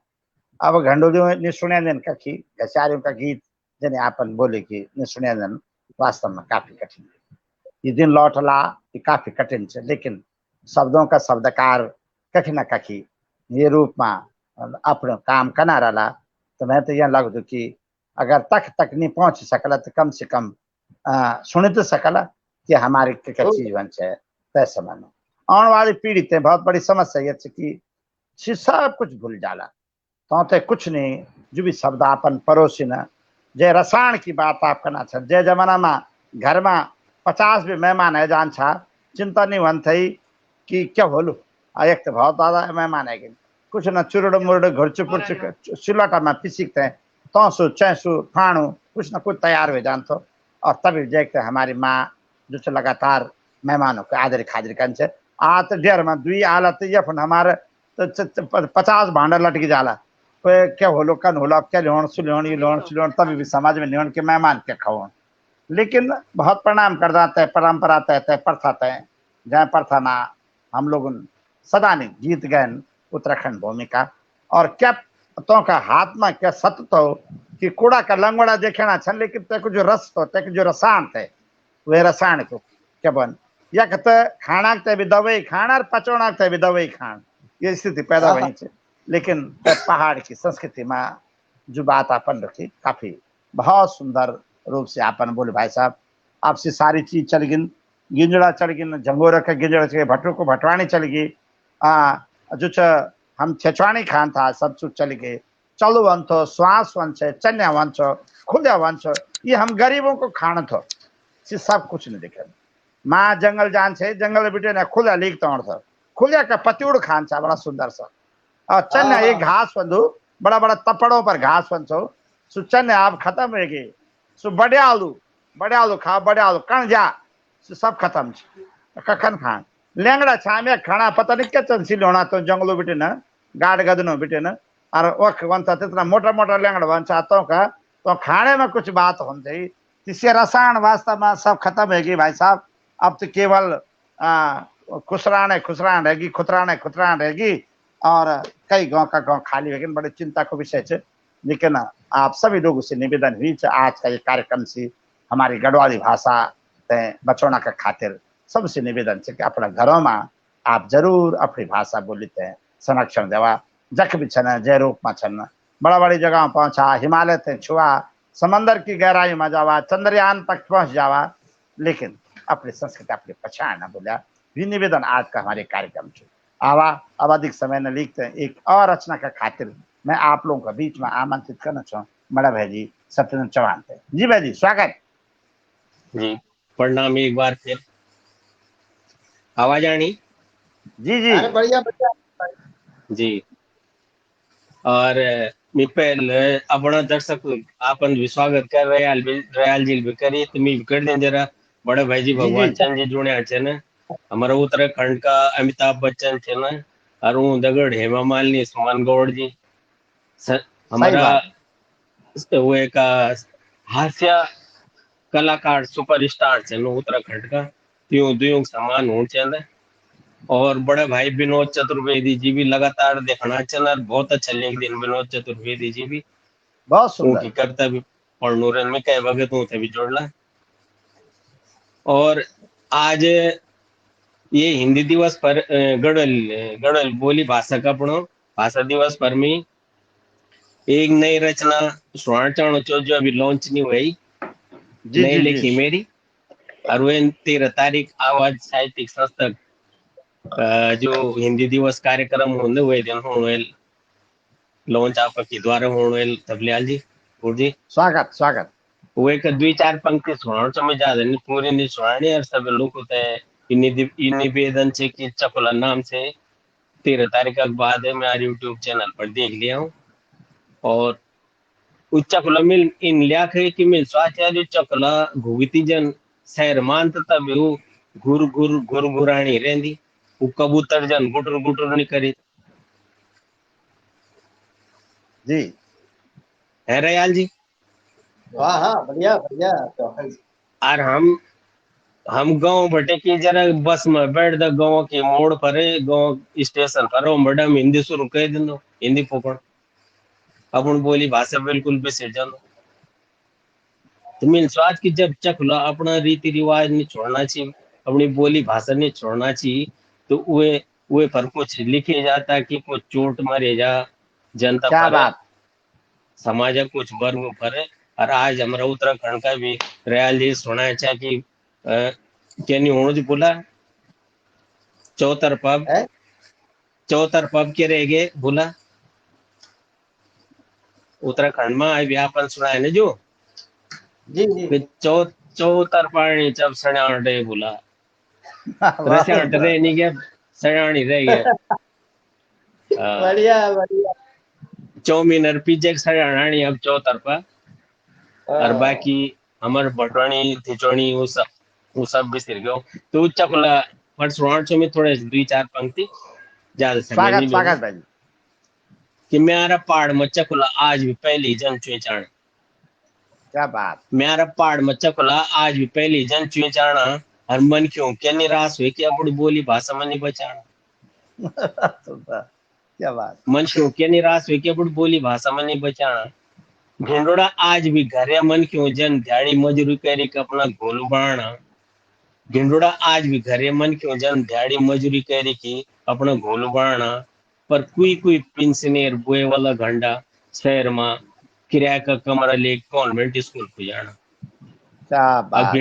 अब घंडोलियों निशुण्यन का की घसारियों का गीत जने आपन बोले कि निशुण्यन वास्तव में काफी कठिन है। ये दिन लौटला ये काफी कठिन है लेकिन शब्दों का शब्दकार कखी न कखी ये रूप में अपने काम करना रहा तो मैं तो यह लगता कि अगर तक तक नहीं पहुंच सकला तो कम से कम सुन तो सकला कि हमारे क्या चीज बन है तय समय में आने वाली पीढ़ी ते बहुत बड़ी समस्या ये कि सब कुछ भूल जाला तो कुछ नहीं जो भी शब्द अपन पड़ोसी न जे रसायन की बात आप करना छ जे जमाना में घर में 50 भी मेहमान है जान छा चिंता नहीं वन थी कि क्या बोलू एक तो बहुत ज्यादा मेहमान है कुछ न चुरड़ मुरड़ घर चुपुर सिलौटा में पिसीकते हैं तोसु चैसु फाणु कुछ न कुछ तैयार हुए जान तो और तभी देखते हमारी माँ जो लगातार मेहमानों को आदर खादर कर आत डेर में दुई आलत ये हमारे 50 भांडा लटकी जाला क्या होलो कन होलो अब क्या लोन सुलोन ये लोन सुलोन तभी भी समाज में नहीं के मेहमान के खाओ लेकिन बहुत प्रणाम कर जाते हैं परंपरा तय प्रथा तय जय प्रथा ना हम लोग सदा नहीं जीत गए उत्तराखंड भूमिका और क्या तो का हाथ में क्या सत्य तो कि कूड़ा का लंगड़ा देखना छन लेकिन तक जो रस तो तक जो रसायन थे वे रसायन को क्या बन या कहते खाना ते भी दवाई खाना और पचौना ते भी दवाई खान ये स्थिति पैदा हुई है। लेकिन पहाड़ की संस्कृति में जो बात अपन रखी काफी बहुत सुंदर रूप से अपन बोले भाई साहब आपसे सारी चीज चल गिन गिंजड़ा चढ़ गिन जंगोर के गिंजड़ चढ़ भट्टू को भटवानी चल गई जो हम छेचवानी खान था सब कुछ चल गए चलो वन थो श्वास वन छे चन्या वन छो खुदा वन छो ये हम गरीबों को खान थो सब कुछ नहीं देखे माँ जंगल जान छे जंगल बेटे ने खुदा लीक तोड़ था खुलिया का पतिउड़ खान छा बड़ा सुंदर सा और चन्या एक घास बंधु बड़ा बड़ा तपड़ों पर घास बंधो सु चन्या आप खत्म हो गए सु बड़े आलू खा बड़े आलू कण जा सब खत्म कखन खान लेंगड़ा छामे खाना पता नहीं क्या चंसी लोना तो जंगलों बेटे न गाड़ गदनो बेटे न और वक्त बनता इतना मोटा मोटा लेंगड़ा बन चाहता का तो खाने में कुछ बात होनी चाहिए इससे रसायन वास्तव में सब खत्म है भाई साहब। अब तो केवल खुसरान रहेगी खुतरान रहेगी और कई गांव का गांव खाली है बड़े चिंता को विषय है। लेकिन आप सभी लोगों से निवेदन हुई आज का ये कार्यक्रम से हमारी गढ़वाली भाषा बचौना का खातिर सबसे निवेदन है कि अपना घरों में आप जरूर अपनी भाषा बोलते हैं संरक्षण देवा जख भी छन जय रूप में छन बड़ा बड़ी जगह पहुंचा हिमालय ते छुआ समंदर की गहराई में जावा चंद्रयान तक पहुंच जावा लेकिन अपनी संस्कृति अपनी पहचान न भूला भी निवेदन आज का हमारे कार्यक्रम से आवा अब अधिक समय न लिखते हैं एक और रचना का खातिर मैं आप लोगों के बीच में आमंत्रित करना चाहूँ बड़ा भाई जी सत्येंद्र चौहान थे। जी भाई जी स्वागत जी प्रणाम एक बार फिर आवाज आनी जी जी बढ़िया बढ़िया जी और मी पहले अपना दर्शक आपन भी स्वागत कर रयाल जी भी करी तो मी कर दे जरा बड़े भाई जी जी भगवान जी चंद जी जुड़े छे न हमारा उत्तराखंड का अमिताभ बच्चन छे न अरुण दगड़ हेमा मालिनी सुमन गौड़ जी सही हमारा बात। वो एक हास्य कलाकार सुपरस्टार छे न उत्तराखंड का त्यों दुयों समान होना चाहिए। और बड़े भाई विनोद चतुर्वेदी जी भी लगातार देखना चैनल बहुत अच्छा लिख दिन विनोद चतुर्वेदी जी भी बहुत सुंदर। उनकी कविता भी पढ़नू रन में कई वक्त थे भी जोड़ला। और आज ये हिंदी दिवस पर गढ़वाल गढ़वाल बोली भाषा का अपनो भाषा दिवस पर में एक नई रचना सुनाना चाहूँ जो अभी लॉन्च नहीं हुई जी नई जी जी। लिखी मेरी और वो 13 तारीख आवाज साहित्यिक संस्था जो हिंदी दिवस कार्यक्रम होने हुए दिन होने लॉन्च आपका की द्वारा होने तबलियाल जी गुरु जी स्वागत स्वागत। वो एक दुई चार पंक्ति सुनाना समझ ज्यादा नहीं पूरी नहीं सुनानी और सब लोग होते हैं इन निवेदन से कि चकुला नाम से 13 तारीख के बाद है मैं यूट्यूब चैनल पर देख लिया हूँ। और उस चकुला मिल इन लिया कि मिल स्वाचार्य चकुला घुगती जन शहर मान तब वो घुर घुरानी रहंदी वो कबूतर जन गुटर गुटर नहीं करी जी है रयाल जी। हाँ हाँ, बढ़िया बढ़िया चौहान जी। और हम गांव बटे की जरा बस में बैठ द गांव के मोड़ पर गांव स्टेशन पर हो मैडम हिंदी शुरू कर दो हिंदी पकड़ अपन बोली भाषा बिल्कुल बिसर जानो। तो मिल स्वाद की जब चखला अपना रीति रिवाज नहीं छोड़ना चाहिए अपनी बोली भाषा नहीं छोड़ना चाहिए तो वे पर कुछ लिखे जाता कि कुछ चोट मरे जा जनता क्या पर बात। समाज कुछ वर्ग पर। और आज हमारा उत्तराखंड का भी रयाल जी सुना चाह कि क्या नहीं होना जो बोला है? चौतर पब के रह गए बोला उत्तराखंड में आई व्यापन सुना है ना जो जी जी। कि चौतर पानी जब सड़ाटे बोला बहुत रसाट सुंदर। रह नहीं गया सड़ानी रह गया बढ़िया बढ़िया। चौमीन पिज्जा सड़ानी अब चौतर पर और हाँ, बाकी हमारे भटवानी थिचोनी वो सब भी सिर गयो तो उच्चा खुला पर सुनाट में थोड़े दुई चार पंक्ति ज्यादा समय स्वागत नहीं लूंगा स्वागत भाई जी। कि म्यारा पहाड़ मच्चा खुला आज भी पहली जन चुचाण क्या बात। म्यारा पहाड़ मच्चा खुला आज भी पहली जन चुचाणा और मन क्यों क्या निराश हुई कि अपनी बोली भाषा में नहीं बचाना सुंदर। क्या बात। मन क्यों क्या निराश हुई कि अपनी बोली भाषा में नहीं बचाना ढिंडोड़ा आज भी घर या मन क्यों जन दिहाड़ी मजदूरी करी के अपना गोलू बनाना ढिंडोड़ा आज भी घर या मन क्यों जन दिहाड़ी मजदूरी करी की अपना गोलू बनाना पर कोई पेंशनर बोए वाला घंटा शहर में किराया का कमरा ले कॉन्वेंट स्कूल को जाना। क्या अब बात।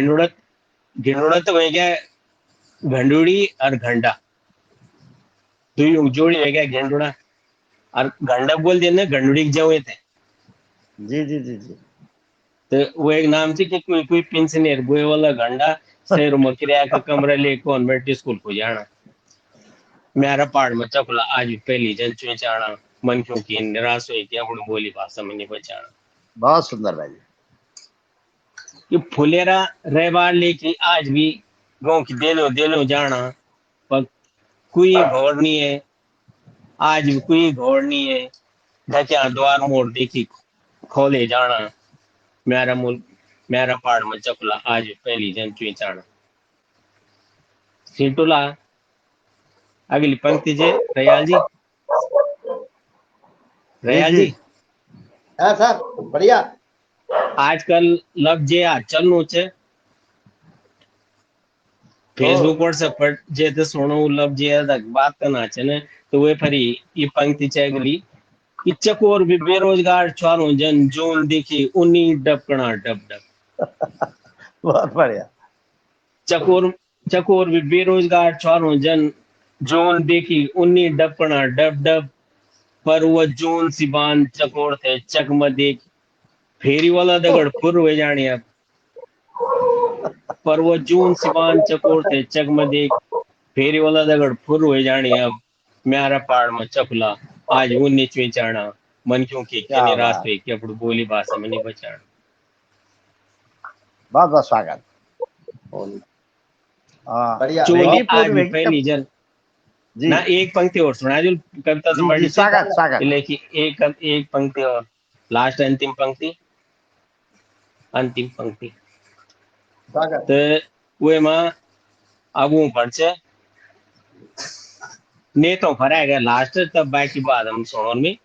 घिंडोड़ा तो वह क्या घंडूड़ी और घंटा तो जोड़ी है क्या घिंडोड़ा और घंटा बोल दिया ना घंडूड़ी जाओ थे जी जी जी जी। तो वो एक नाम से कि कोई पेंशनर बोए वाला घंटा शहर में किराया का कमरा ले कॉन्वेंट स्कूल को जाना मेरा पहाड़ में चकुला आज भी पहली जन चुचाना मन क्यों की निराश हुई कि अपनी बोली भाषा में नहीं बचाना। बहुत सुंदर भाई जी। ये फुलेरा रहबार लेके आज भी गांव की देलो जाना पर कोई घोर नहीं है आज भी कोई घोर नहीं है ढक्या द्वार मोड़ देखी खोले जाना मेरा मुल्क मेरा पहाड़ में चकुला आज भी पहली जन चुचाना। सीटुला अगली पंक्ति जे रयाल जी जी। जी हाँ साहब बढ़िया। आजकल लग जे आ चलनु छे फेसबुक व्हाट्सएप पर जे तो सुनो लब जे तक बात करना छे ने तो वे फरी ये पंक्ति छे अगली कि चकोर भी बेरोजगार छारो जन जोन देखी उन्नी डबकना डब डब बहुत बढ़िया। चकोर भी बेरोजगार छारो जन जोन देखी उन्नी डबकना डब डब पर वो जोन सिबान चकोर थे चक में देख फेरी वाला दगड़ फुर हुए जाने अब पर वो जून सिवान चकोर थे चकमदे फेरी वाला दगड़ फुर हुए जाने अब म्यारा पहाड़ में चपला आज वो नीचे चाणा मन क्यों की क्या के बात। राष्ट्र की अपनी बोली भाषा में नहीं बचाना। बहुत बहुत स्वागत। बढ़िया। चोली बहुत आज पूरी भी होगी पहली जन जी ना एक पंक्ति और सुना जो कविता तो जी बड़ी जी, स्वागत स्वागत। लेकिन एक पंक्ति और लास्ट अंतिम पंक्ति स्वागत। तो वे मां अब वो पढ़चे ने तो फराएगा लास्ट तब बाकी बात हम सुनो में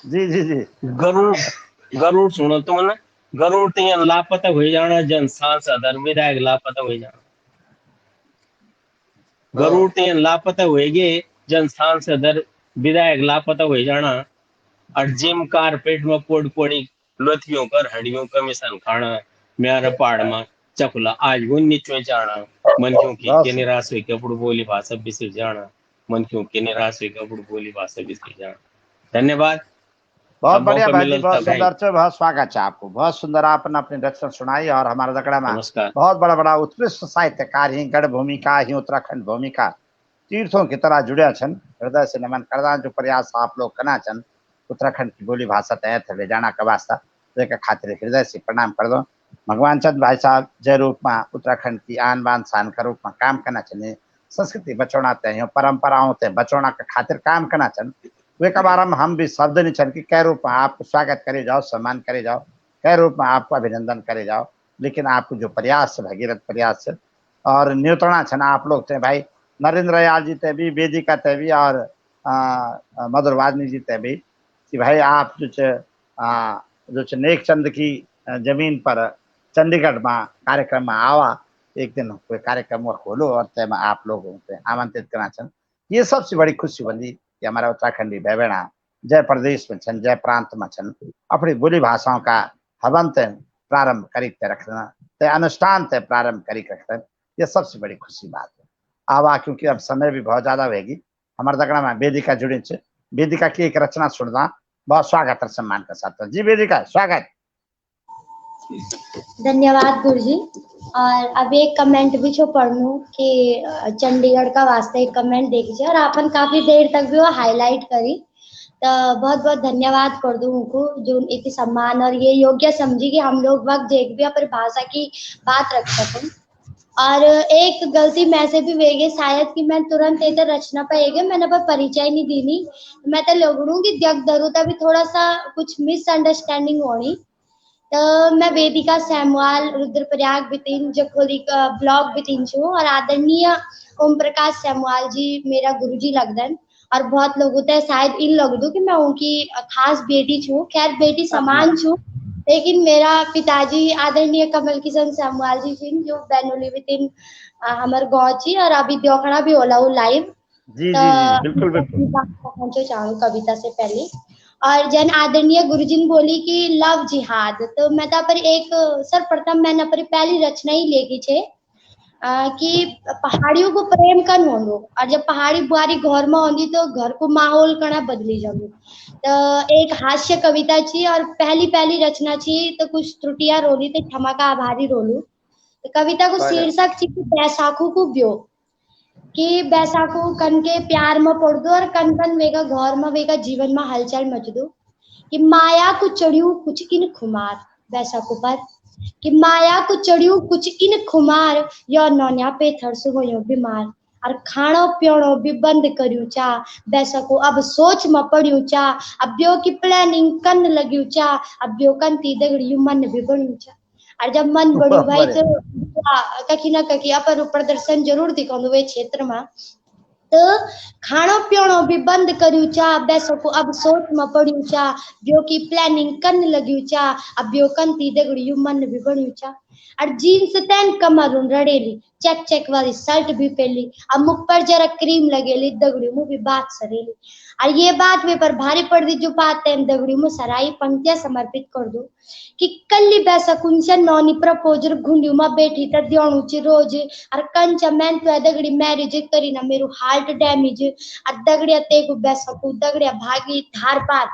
जी जी जी गरुड़ गरुड़ सुनो तो ना गरुड़ तीन लापता हो जाना जन सांसद और विधायक लापता हो जाना गरुड़ तीन लापता होएगे जन सांसद और विधायक लापता हो जाना और जिम कारपेट में पोड़ पोड़ी लथियों कर हड्डियों का मिशन खाना म्यारा पहाड़ में चकुला आज वो नीचे जाना मन क्यों की बहुत के निराश हुई कपड़ बोली भाषा बिसे जाना मन क्यों के निराश हुई कपड़ बोली भाषा बिसे जाना। धन्यवाद। बहुत अब बढ़िया मौका भाई जी, मिलल बहुत तब है। सुंदर से, बहुत स्वागत है आपको। बहुत सुंदर आपने अपनी रचना सुनाई और हमारा दगड़ा में नमस्कार। बहुत बड़ा बड़ा उत्कृष्ट साहित्यकार ही गढ़ भूमिका ही उत्तराखंड भूमिका तीर्थों की तरह जुड़े छन। हृदय से नमन करदा जो प्रयास आप लोग करना चन उत्तराखंड की बोली भाषा तय ले जाना का वास्ता जेके खातिर हृदय से प्रणाम कर दो। भगवान चंद भाई साहब जय रूप में उत्तराखंड की आन बान शान का रूप में काम करना चाहिए। संस्कृति बचौना तय परंपराओं ते बचौना के खातिर काम करना चन वे के बारे में हम भी शब्द नहीं छन कि कै रूप में आपको स्वागत करे जाओ, सम्मान करे जाओ, कै रूप में आपको अभिनंदन करे जाओ। लेकिन आपको जो प्रयास है भगीरथ प्रयास है और न्यूतरणा छन आप लोग थे भाई नरेंद्र याल जी ते भी वेदिका ते भी और मधुर वाजनी जी ते भी कि भाई आप जो नेक चंद की जमीन पर चंडीगढ़ में कार्यक्रम में आवा एक दिन कोई कार्यक्रम में खोलो और तेमा आप लोगों को आमंत्रित करना छन। ये सबसे बड़ी खुशी बंदी कि हमारा उत्तराखंडी भाई बहना जय प्रदेश में छन जय प्रांत में छन अपनी बोली भाषाओं का हवन ते प्रारंभ करी रखना ते अनुष्ठान ते प्रारंभ करी रखना ये सबसे बड़ी खुशी बात है। आवा क्योंकि अब समय भी बहुत ज्यादा होगी हमारे दगड़ा में वेदिका जुड़ी छे वेदिका की एक रचना सुनना बहुत स्वागत और सम्मान के साथ। जी वेदिका स्वागत। धन्यवाद गुरुजी। और अब एक कमेंट भी छो पढ़नू कि चंडीगढ़ का वास्ते एक कमेंट देखिए और आपन काफी देर तक भी वो हाईलाइट करी तो बहुत बहुत धन्यवाद कर दूं उनको जो इतनी सम्मान और ये योग्य समझी कि हम लोग वक्त एक भी अपनी भाषा की बात रख सकें। और एक गलती मैं से भी वेगे शायद कि मैं तुरंत इधर रचना पाएगा मैंने पर परिचय नहीं दीनी मैं तो लोगों की जग दरूता भी थोड़ा सा कुछ मिसअंडरस्टैंडिंग होनी। तो मैं वेदिका सैमुअल रुद्रप्रयाग बितिन जखोली का ब्लॉग बितिन छू और आदरणीय ओम प्रकाश सैमुअल जी मेरा गुरुजी लगदन और बहुत लोग होते हैं शायद इन लोग दो कि मैं उनकी खास बेटी छू। खैर बेटी समान छू लेकिन मेरा पिताजी आदरणीय कमल किशन सैमुअल जी सिंह जो बैनुली बितिन हमारे गाँव छी और अभी द्योखड़ा भी होला लाइव जी जी जी बिल्कुल बिल्कुल पहुंचो चाहूँ कविता से पहले। और जन आदरणीय गुरुजी बोली कि लव जिहाद तो मैं पर एक सर्वप्रथम मैंने अपनी पहली रचना ही लेगी छे कि पहाड़ियों को प्रेम कर होंगे और जब पहाड़ी बुआरी घर में होंगी तो घर को माहौल कना बदली जाऊंगी। तो एक हास्य कविता छी और पहली रचना छी तो कुछ त्रुटियां रोली तो क्षमा का आभारी रोलू। तो कविता को शीर्षक छी बैसाखू को ब्यो कि बैसाखू कन के प्यार में पड़ दो और कन कन वेगा घर में वेगा जीवन में हलचल मच दो कि माया को चढ़ियो कुछ इन खुमार बैसाखू पर कि माया को चढ़ियो कुछ इन खुमार यो नौनिया पे थरसु हो बीमार और खाणो पियोणो भी बंद करियो चा बैसाखू अब सोच में पड़ियो चा अब ब्यो की प्लानिंग कन लगियो चा अब ब्यो कन ती दगड़ियो मन भी बनियो चा और जब मन बढ़ियो भाई तो कहीं ना कहीं अपन प्रदर्शन जरूर दिखाऊं वे क्षेत्र में। तो खाणो पियोणो भी बंद करियो चा बैसको अब सोच में पड़ियो चा ब्यो की प्लानिंग करने लगियो चा अब ब्यो कन ती दगड़ियो मन भी बनियो चा और जीन्स तैन कमर रड़ेली चेक चेक वाली शर्ट भी पहली अब मुख पर जरा क्रीम लगेली दगड़ियो मुँह भी बात सरेली और ये बात वे पर भारी पड़ दी जो बात तैन दगड़ियो मुँह सराई पंक्तियां समर्पित कर दो कि कल्ली बैसा कुंचा नौनी प्रपोजर घुंडियो में बैठी त दियोणु ची रोज और कंचा मैन तो दगड़ी मैरिज करी ना मेरो हार्ट डैमेज और दगड़िया तेगु बैसा को दगड़िया भागी धार पार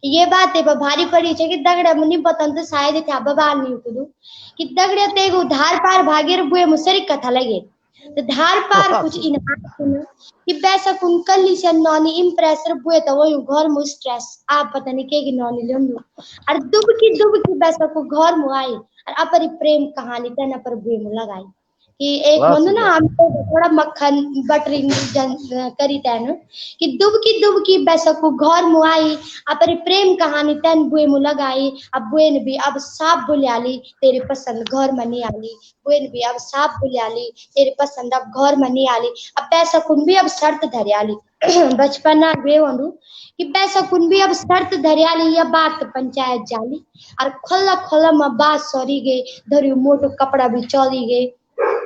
ये बात है भारी पड़ी है कि दगड़िया मुनि बतन तो शायद था बबाल नहीं कुदू कि दगड़िया तेगु धार पार भागे बुए मुसरी कथा लगे तो धार पार कुछ इनहार कि बैसा कुन कल्ली से नॉनी इम्प्रेसर बुए तो वो घर मु स्ट्रेस आप पता नहीं के नॉनी लंदू और दुब की बैसा को घर मु आई और अपरी प्रेम कहानी तना पर बुए मु लगाई कि एक वाह, मन ना सुंदर। हम तो थोड़ा मक्खन बटरिंग करी तैन कि दुब की बैसा को घर मु आई अपरी प्रेम कहानी तन बुए मु लगाई अब बुए ने भी अब साफ बुलियाली तेरे पसंद घर में नहीं आली बुए ने भी अब साफ बुलियाली तेरे पसंद अब घर में नहीं आली अब पैसा कुन भी अब शर्त धरियाली बचपन ना वे वंदु कि पैसा कुन भी अब शर्त धरियाली या बात पंचायत जाली और खोला खोला में बात सॉरी गए धरियो मोटो कपड़ा भी चौली गए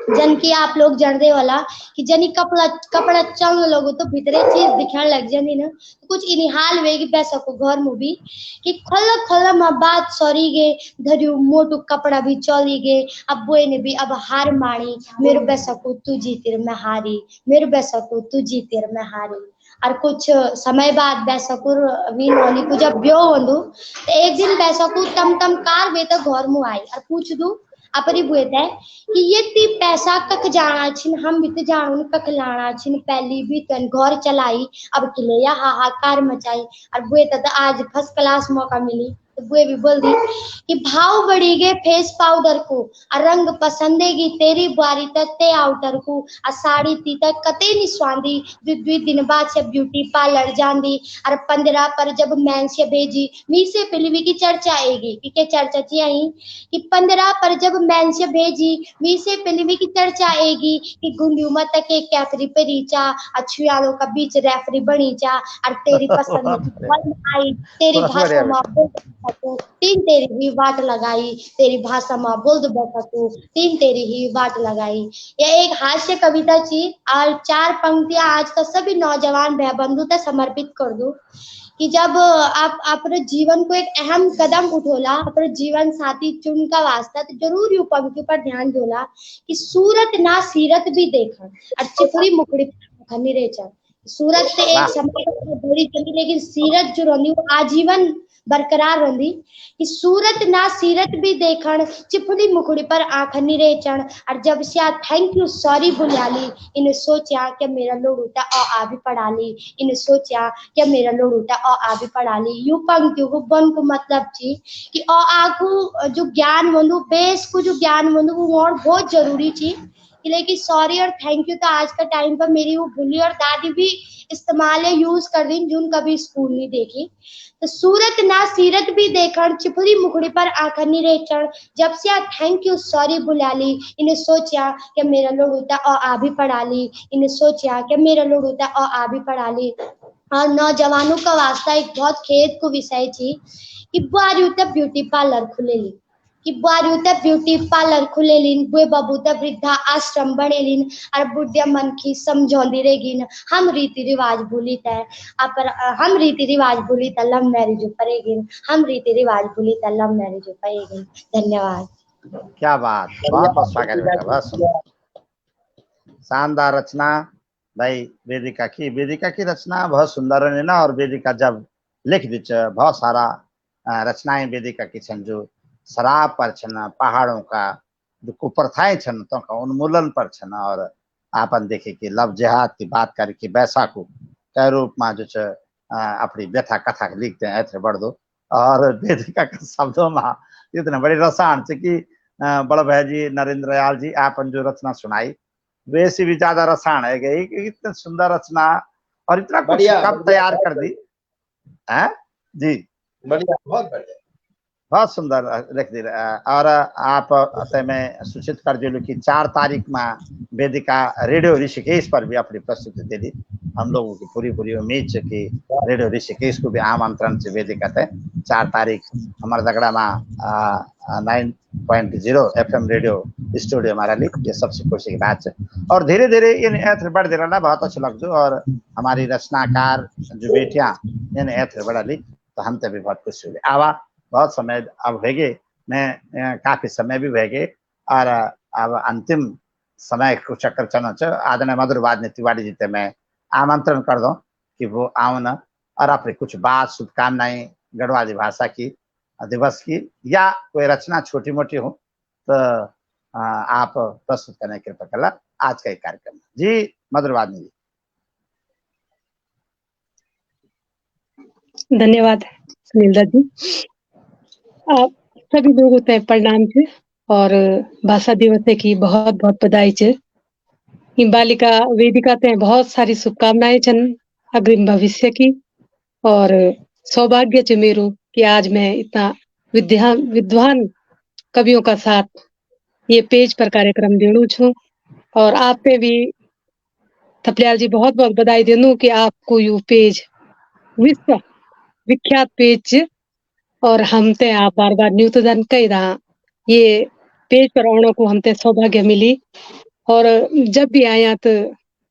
जन की आप लोग जानते वाला कि जनी कपड़ा कपड़ा चल लोगो तो भीतरे चीज दिखाने लग जानी ना तो कुछ इन्हीं हाल वेगी पैसा को घर मूवी कि खोला खोला में बात सॉरी गे धरियो मोटू कपड़ा भी चली गे अब बोए ने भी अब हार मारी मेरे पैसा को तू जीती मैं हारी मेरे पैसा को तू जीती मैं हारी और कुछ समय बाद बैसाकुर वीनोनी को जब ब्यो वंदु तो एक दिन बैसाकुर तम तम कार वे तो घर मु आई और पूछ दू अपरी बुएता है कि ये ती पैसा कख जाना छिन हम भी तो जानू कख लाना छिन पहली भी तन घर चलाई अब किले या हाहाकार मचाई और बुएता तो आज फर्स्ट क्लास मौका मिली तो बुए भी बोल दी कि भाव बढ़ी गए फेस पाउडर को और रंग पसंदेगी तेरी बारी तक ते आउटर को और साड़ी ती तक कते नहीं स्वांदी दो दिन बाद से ब्यूटी पार्लर जांदी और 15 पर जब मैन से भेजी मी से पिलवी की चर्चा आएगी कि चर्चा ची आई कि 15 पर जब मैन से भेजी मी से पिलवी की चर्चा आएगी कि गुंडियों मत के कैफरी पे रीचा अच्छुयालों का बीच रेफरी बनी जा और तेरी पसंद की आई तेरी भाषा में तीन तेरी ही वाट लगाई तेरी भाषा में बोल दो बैठा तू तीन तेरी ही वाट लगाई यह एक हास्य कविता थी और 4 पंक्तियां आज का सभी नौजवान भाई बंधु तक समर्पित कर दूं कि जब आप अपने जीवन को एक अहम कदम उठोला अपने जीवन साथी चुन का वास्ता तो जरूर यू पंक्ति पर ध्यान दोला कि सूरत ना सीरत भी देखा और चिपड़ी मुकड़ी खनी रेचा सूरत से एक समय बड़ी चली लेकिन सीरत जो रही वो आजीवन बरकरार रही कि सूरत ना सीरत भी देखण चिपड़ी मुखड़ी पर आंख निरेचण और जब से थैंक यू सॉरी बुलियाली इन सोचा कि मेरा लोड़ूटा आ भी पढ़ा ली इन सोचा कि मेरा लोड़ूटा आ भी पढ़ा ली यू पंक्तियों को बन को मतलब थी कि को जो ज्ञान वंदु बेस को जो ज्ञान वंदु वो और बहुत जरूरी थी लेकिन सॉरी और थैंक यू तो आज का टाइम पर मेरी वो भूली और दादी भी इस्तेमाल यूज कर दी जून कभी स्कूल नहीं देखी तो सूरत ना सीरत भी देखण चिपड़ी मुखड़ी पर आंख निरेचण जब से थैंक यू सॉरी बुला ली इन्हें सोचा कि मेरा लोड़ूता आ भी पढ़ा ली इन्हें सोचा कि मेरा लोड़ूता आ भी पढ़ा ली और नौजवानों का वास्ता एक बहुत खेद को विषय थी कि बारूता ब्यूटी पार्लर खुले ली कि बारूता ब्यूटी पार्लर खुले लीन बुए बबूता वृद्धा आश्रम बने लीन और बुढ़िया मन की समझौंदी रहेगी हम रीति रिवाज भूली तय पर हम रीति रिवाज भूली त लव मैरिज पड़ेगी हम रीति रिवाज भूली त लव मैरिज पड़ेगी धन्यवाद क्या बात बहुत बहुत स्वागत बेटा बहुत सुंदर शानदार रचना भाई वेदिका की रचना बहुत सुंदर है ना और वेदिका जब लिख दी बहुत सारा रचनाएं वेदिका की छन जो शराब पर छन पहाड़ों का जो कुप्रथाएं छन तो का उन्मूलन पर छन और आपन देखे कि लव जिहाद की बात करके बैसाखू के रूप में जो अपनी व्यथा कथा लिखते हैं ऐसे बढ़ दो और वेदिका के शब्दों में इतने बड़ी रसायन से कि बड़ा भाई जी नरेंद्र दयाल जी आपन जो रचना सुनाई वैसे भी ज्यादा रसायन है गई कि इतनी सुंदर रचना और इतना कुछ कब तैयार कर दी है जी बढ़िया बहुत बढ़िया बहुत सुंदर लिख दी और आप में सूचित कर दिलू कि 4 तारीख में वेदिका रेडियो ऋषिकेश पर भी अपनी प्रस्तुति दे दी हम लोगों की पूरी उम्मीद है कि रेडियो ऋषिकेश को भी आमंत्रण से वेदिका थे 4 तारीख हमारे दगड़ा में 9.0 FM रेडियो स्टूडियो हमारा ली ये सबसे खुशी की बात है और धीरे धीरे इन ऐत्र बढ़ दे रहा बहुत अच्छा लग और हमारी रचनाकार जो बेटियां इन ऐत्र बढ़ा ली तो हम तभी बहुत खुशी हुई आवा बहुत समय अब भेगे मैं काफी समय भी भेगे और अब अंतिम समय को चक्कर चलना आदरणीय मधुरवाद तिवारी जी ते मैं आमंत्रण कर दूं कि वो आउन और अपनी कुछ बात शुभकामनाएं गढ़वाली भाषा की दिवस की या कोई रचना छोटी मोटी हो तो आप प्रस्तुत करने की कृपा कला आज का ये कार्यक्रम। जी मधुरवादिनी जी। धन्यवाद सुनील दत्त जी। आप सभी लोगों ते प्रणाम छे और भाषा दिवस की बहुत बहुत बधाई छे। इन बालिका वेदिका ते बहुत सारी शुभकामनाएं छन अग्रिम भविष्य की, और सौभाग्य च मेरू कि आज मैं इतना विद्वान कवियों का साथ ये पेज पर कार्यक्रम देणु छूं। और आप पे भी थपलियाल जी बहुत बहुत बधाई देनू कि आपको यू पेज विश्व विख्यात पेज च, और हमते आप बार बार न्यूतन कही रहा ये पेज पर आने को हमते सौभाग्य मिली। और जब भी आया तो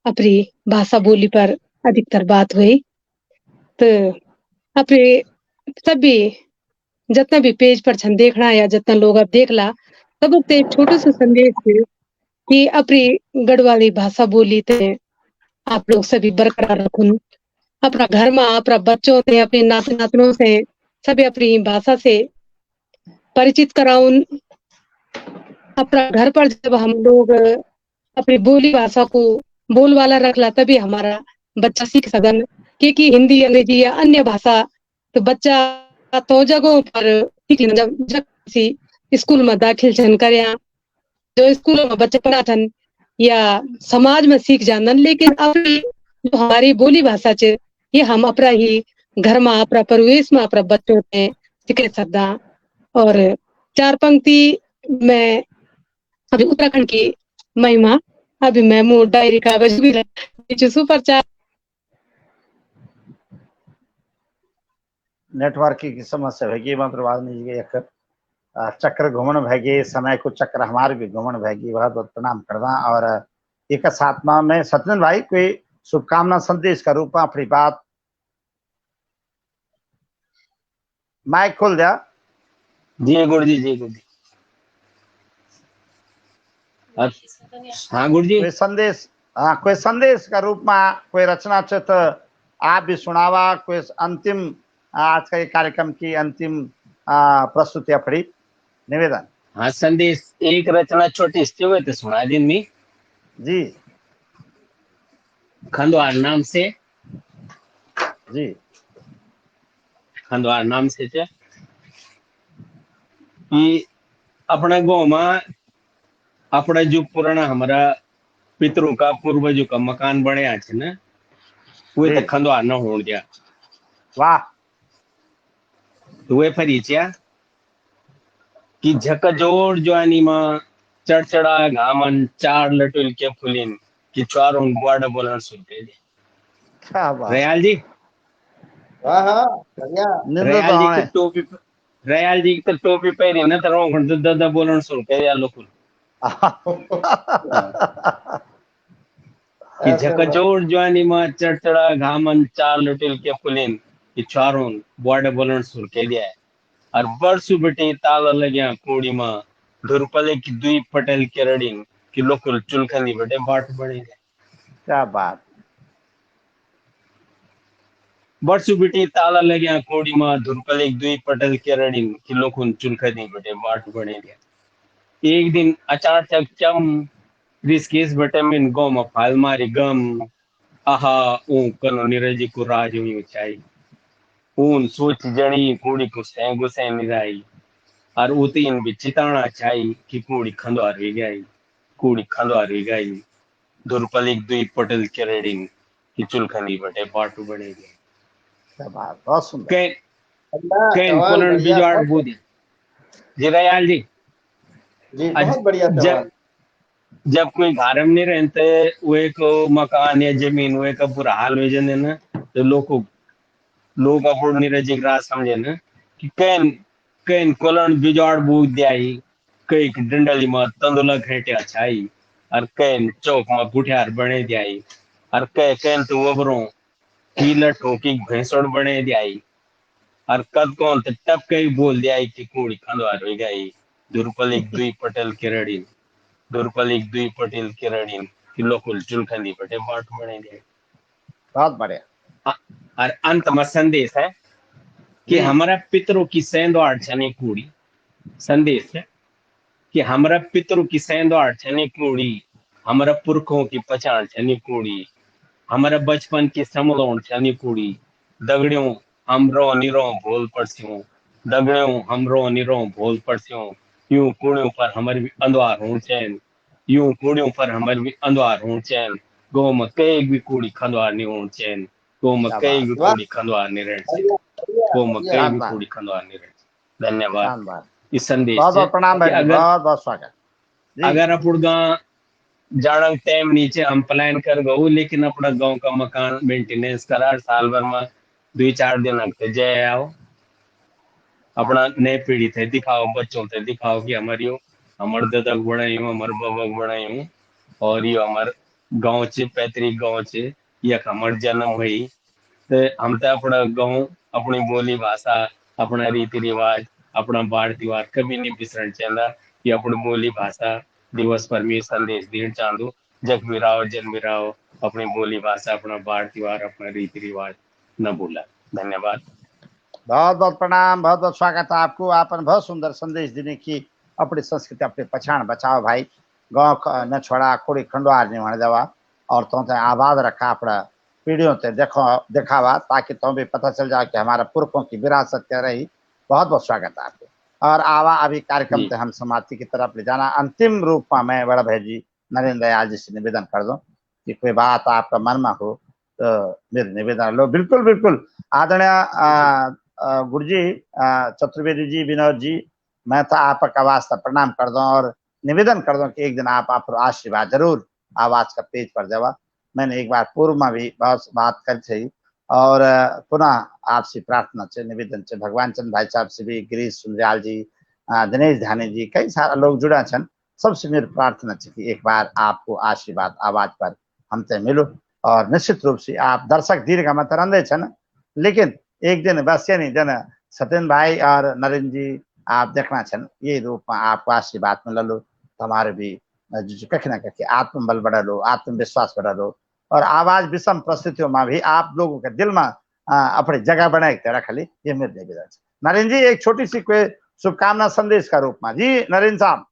अपनी भाषा बोली पर अधिकतर बात हुई, तो अपने सभी जितना भी पेज पर छन देखना या जितना लोग अब देखला सब ते एक छोटू सा संदेश है कि अपनी गढ़वाली भाषा बोली ते आप लोग सभी बरकरार रखुन। अपना घर में अपना बच्चों से अपने नाते नातनों से सभी अपनी भाषा से परिचित कराउन। अपना घर पर जब हम लोग अपनी बोली भाषा को बोलवाला रखला तभी हमारा बच्चा सीख सकन, क्योंकि हिंदी अंग्रेजी या अन्य भाषा तो बच्चा तो जगहों पर सीख लेना। जब किसी स्कूल में दाखिल छन करया, जो स्कूलों में बच्चे पढ़ा छन या समाज में सीख जानन, लेकिन अपनी जो हमारी बोली भाषा च ये हम अपना ही घर में अपना परिवेश में अपना बच्चों से सीख सकदा। और चार पंक्ति में अभी उत्तराखंड की महिमा अभी मैं मुंह डायरी कागज भी सुपर चार नेटवर्क की समस्या भैगी मधुरवादिनी जी के एक चक्र घुमन भैगे, समय को चक्र हमारे भी घुमन भैगी। बहुत बहुत प्रणाम करना। और एक साथमा में सत्यन भाई कोई शुभकामना संदेश का रूप में अपनी बात माइक खोल दिया। जी गुरु जी, जी गुरु जी। हाँ गुरु जी। कोई संदेश का रूप में कोई रचना च तो आप भी सुनावा। कोई अंतिम आज का ये कार्यक्रम की अंतिम प्रस्तुति अपनी निवेदन। हाँ संदेश एक रचना छोटी सी हुए तो सुना दिन में जी खंडवार नाम से। जी खंडवार नाम से चे कि अपना गाँव में अपना जो पुराना हमारा पितरों का पूर्वजों का मकान बने आछे ना, वो तो खंडवार न हो गया। वाह। तो वे परिचय कि झक जोड़ ज्वानी मां चढ़चड़ा घामन चार लटुल के फुलिन कि चारों ग्वाड बोलन सुनते जी। क्या बात। रयाल जी। हाँ हाँ बढ़िया। रयाल जी की टोपी, रयाल जी की तो टोपी पहनी ना तो रोंग दादा बोलन सुनते यार लोग कि झक जोड़ ज्वानी मां चढ़चड़ा घामन चार लटुल के फुलिन कि चारों ग्वाड बोलन सुन के दिया। और बरसु बेटे ताला लग्या कोड़ी मां धुरपले की दुई पटेल के रड़िंग कि लोकल चुलखनी बेटे बाट बने। क्या बात। बरसु बेटे ताला लग्या कोड़ी मां धुरपले की दुई पटेल के रड़िंग कि लोकल चुलखनी बेटे बाट बने। एक दिन अचानक चम रिस्केस बेटे मिन गो में फाल मारी गम आहा ऊ कनो निरजी को राज हुई ऊंचाई ऊन सोच जणी कोड़ी को सै गुसै निराई। और उतीन भी चिताना चाहिए कि कूड़ी खंडवार ही गई, कूड़ी खंडवार ही गई दुरपलिक दुई पटेल के रेडिंग कि चुलखनी बटे पाटू बने गए। क्या बात, बहुत सुंदर। कैन कोलन बिजाड़ बूदी जी रयाल जी। जी बहुत बढ़िया सवाल। जब कोई घर में नहीं रहते वे को मकान या जमीन वे का बुरा हाल हो जाने ना, तो लोग अपने निरजी राज समझे ना कि कैन कोलन बिजाड़ बूद दियाई कई डंडली में तंदुला घेटे छाई और कैन चौक में गुठियार बने दियाई और कैन तो वबरों कीला ठोकी भैंसोड़ बने दियाई और कद कौन तो टप कई बोल दियाई कि कूड़ी खंडवार हो गई दुरपलिक दुई पटेल किरणीन दुरपलिक दुई पटेल किरणीन कि लोकुल चुलखंदी पटे बाट बने दियाई। बहुत बढ़िया। और अंत में संदेश है कि हमारा पितरों की सेंधवाड़ छने कूड़ी। संदेश है कि हमारा पितरों की सेंधवाड़ छने कूड़ी हमारा पुरखों की पहचान छनी कूड़ी, हमारा बचपन की समलोण छनी कूड़ी। दगड़ियों हम रो निरो भूल पड़स्यों, दगड़ियों हम रो निरो भूल पड़स्यों। यूं कूड़ियों पर हमारी भी अंधवार हों चैन, यूं कूड़ियों पर हमारी भी अंधवार हों चैन। गो में कई भी कूड़ी खंडवार नहीं हों चैन, गो में क्या कई बात, भी वाह, कूड़ी खंडवार नहीं रहना चैन, बढ़िया बढ़िया गो में बढ़िया। कई भी शानदार, कूड़ी खंडवार नहीं रहना चैन। धन्यवाद। शानदार। इस संदेश बहुत से बहुत प्रणाम कि भाई जी, बहुत बहुत स्वागत जी। अगर अपन गाँव जाना टाइम नीचे हम प्लान कर गो, लेकिन अपना गांव का मकान मेंटेनेंस करा साल भर में 2-4 दिन लगते जय आओ, अपना नए पीढ़ी थे दिखाओ, बच्चों थे दिखाओ कि हमारी हमारे दादा बनाई हूँ, हमारे बाबा बनाई हूँ, और ये हमारे गांव चे पैतृक गांव चे यह हमारे जन्म हुई। तो हम तो अपना गांव, अपनी बोली भाषा, अपना रीति रिवाज, अपना बाढ़ त्योहार कभी नहीं बिसरना चाहिए। ये अपनी बोली भाषा दिवस पर भी संदेश देना चाहूँ, जग भी रहो जन भी रहो, अपनी बोली भाषा, अपना बाढ़ त्योहार, अपना रीति रिवाज न भूला। धन्यवाद। बहुत बहुत प्रणाम, बहुत बहुत स्वागत है आपको। आपने बहुत सुंदर संदेश देने की, अपनी संस्कृति अपनी पहचान बचाओ भाई, गांव न छोड़ा, कोड़ी खंडवार नहीं होने देवा, और तो आबाद रखा अपना पीढ़ियों से देखो दिखावा, ताकि तो भी पता चल जाए कि हमारा पुरखों की विरासत क्या रही। बहुत बहुत स्वागत है आपको। और आवा अभी कार्यक्रम जी से हम समाप्ति की तरफ ले जाना। अंतिम रूप में मैं बड़ा भाई जी नरेंद्र दयाल जी से निवेदन कर दूं कि कोई बात आपका मन में हो तो मेरे निवेदन लो। बिल्कुल बिल्कुल आदरणीय गुरु जी, चतुर्वेदी जी, विनोद जी, मैं तो आपका वास्ता प्रणाम कर दूं और निवेदन कर दूं कि एक दिन आप आशीर्वाद जरूर आवाज का पेज पर देवा। मैंने एक बार पूर्व में भी बहुत बात कर थी, और पुनः आपसे प्रार्थना से निवेदन से भगवान चंद भाई साहब से भी, गिरीश सुंदरियाल जी, दिनेश धानी जी, कई सारा लोग जुड़ा छन, सबसे मेरी प्रार्थना है कि एक बार आपको आशीर्वाद आवाज पर हमसे मिलो। और निश्चित रूप से आप दर्शक दीर्घ में तरंदे छन, लेकिन एक दिन बस ये नहीं जन सत्यन भाई और नरेंद्र जी आप देखना छन, ये रूप में आपको आशीर्वाद में लो, हमारे भी जो कहीं ना कहीं आत्मबल बढ़ा लो, आत्मविश्वास बढ़ा लो, और आवाज विषम परिस्थितियों में भी आप लोगों के दिल में अपनी जगह बनाए के रख ली, ये मेरे निवेदन है। नरेंद्र जी एक छोटी सी कोई शुभकामना संदेश का रूप में जी, नरेंद्र साहब।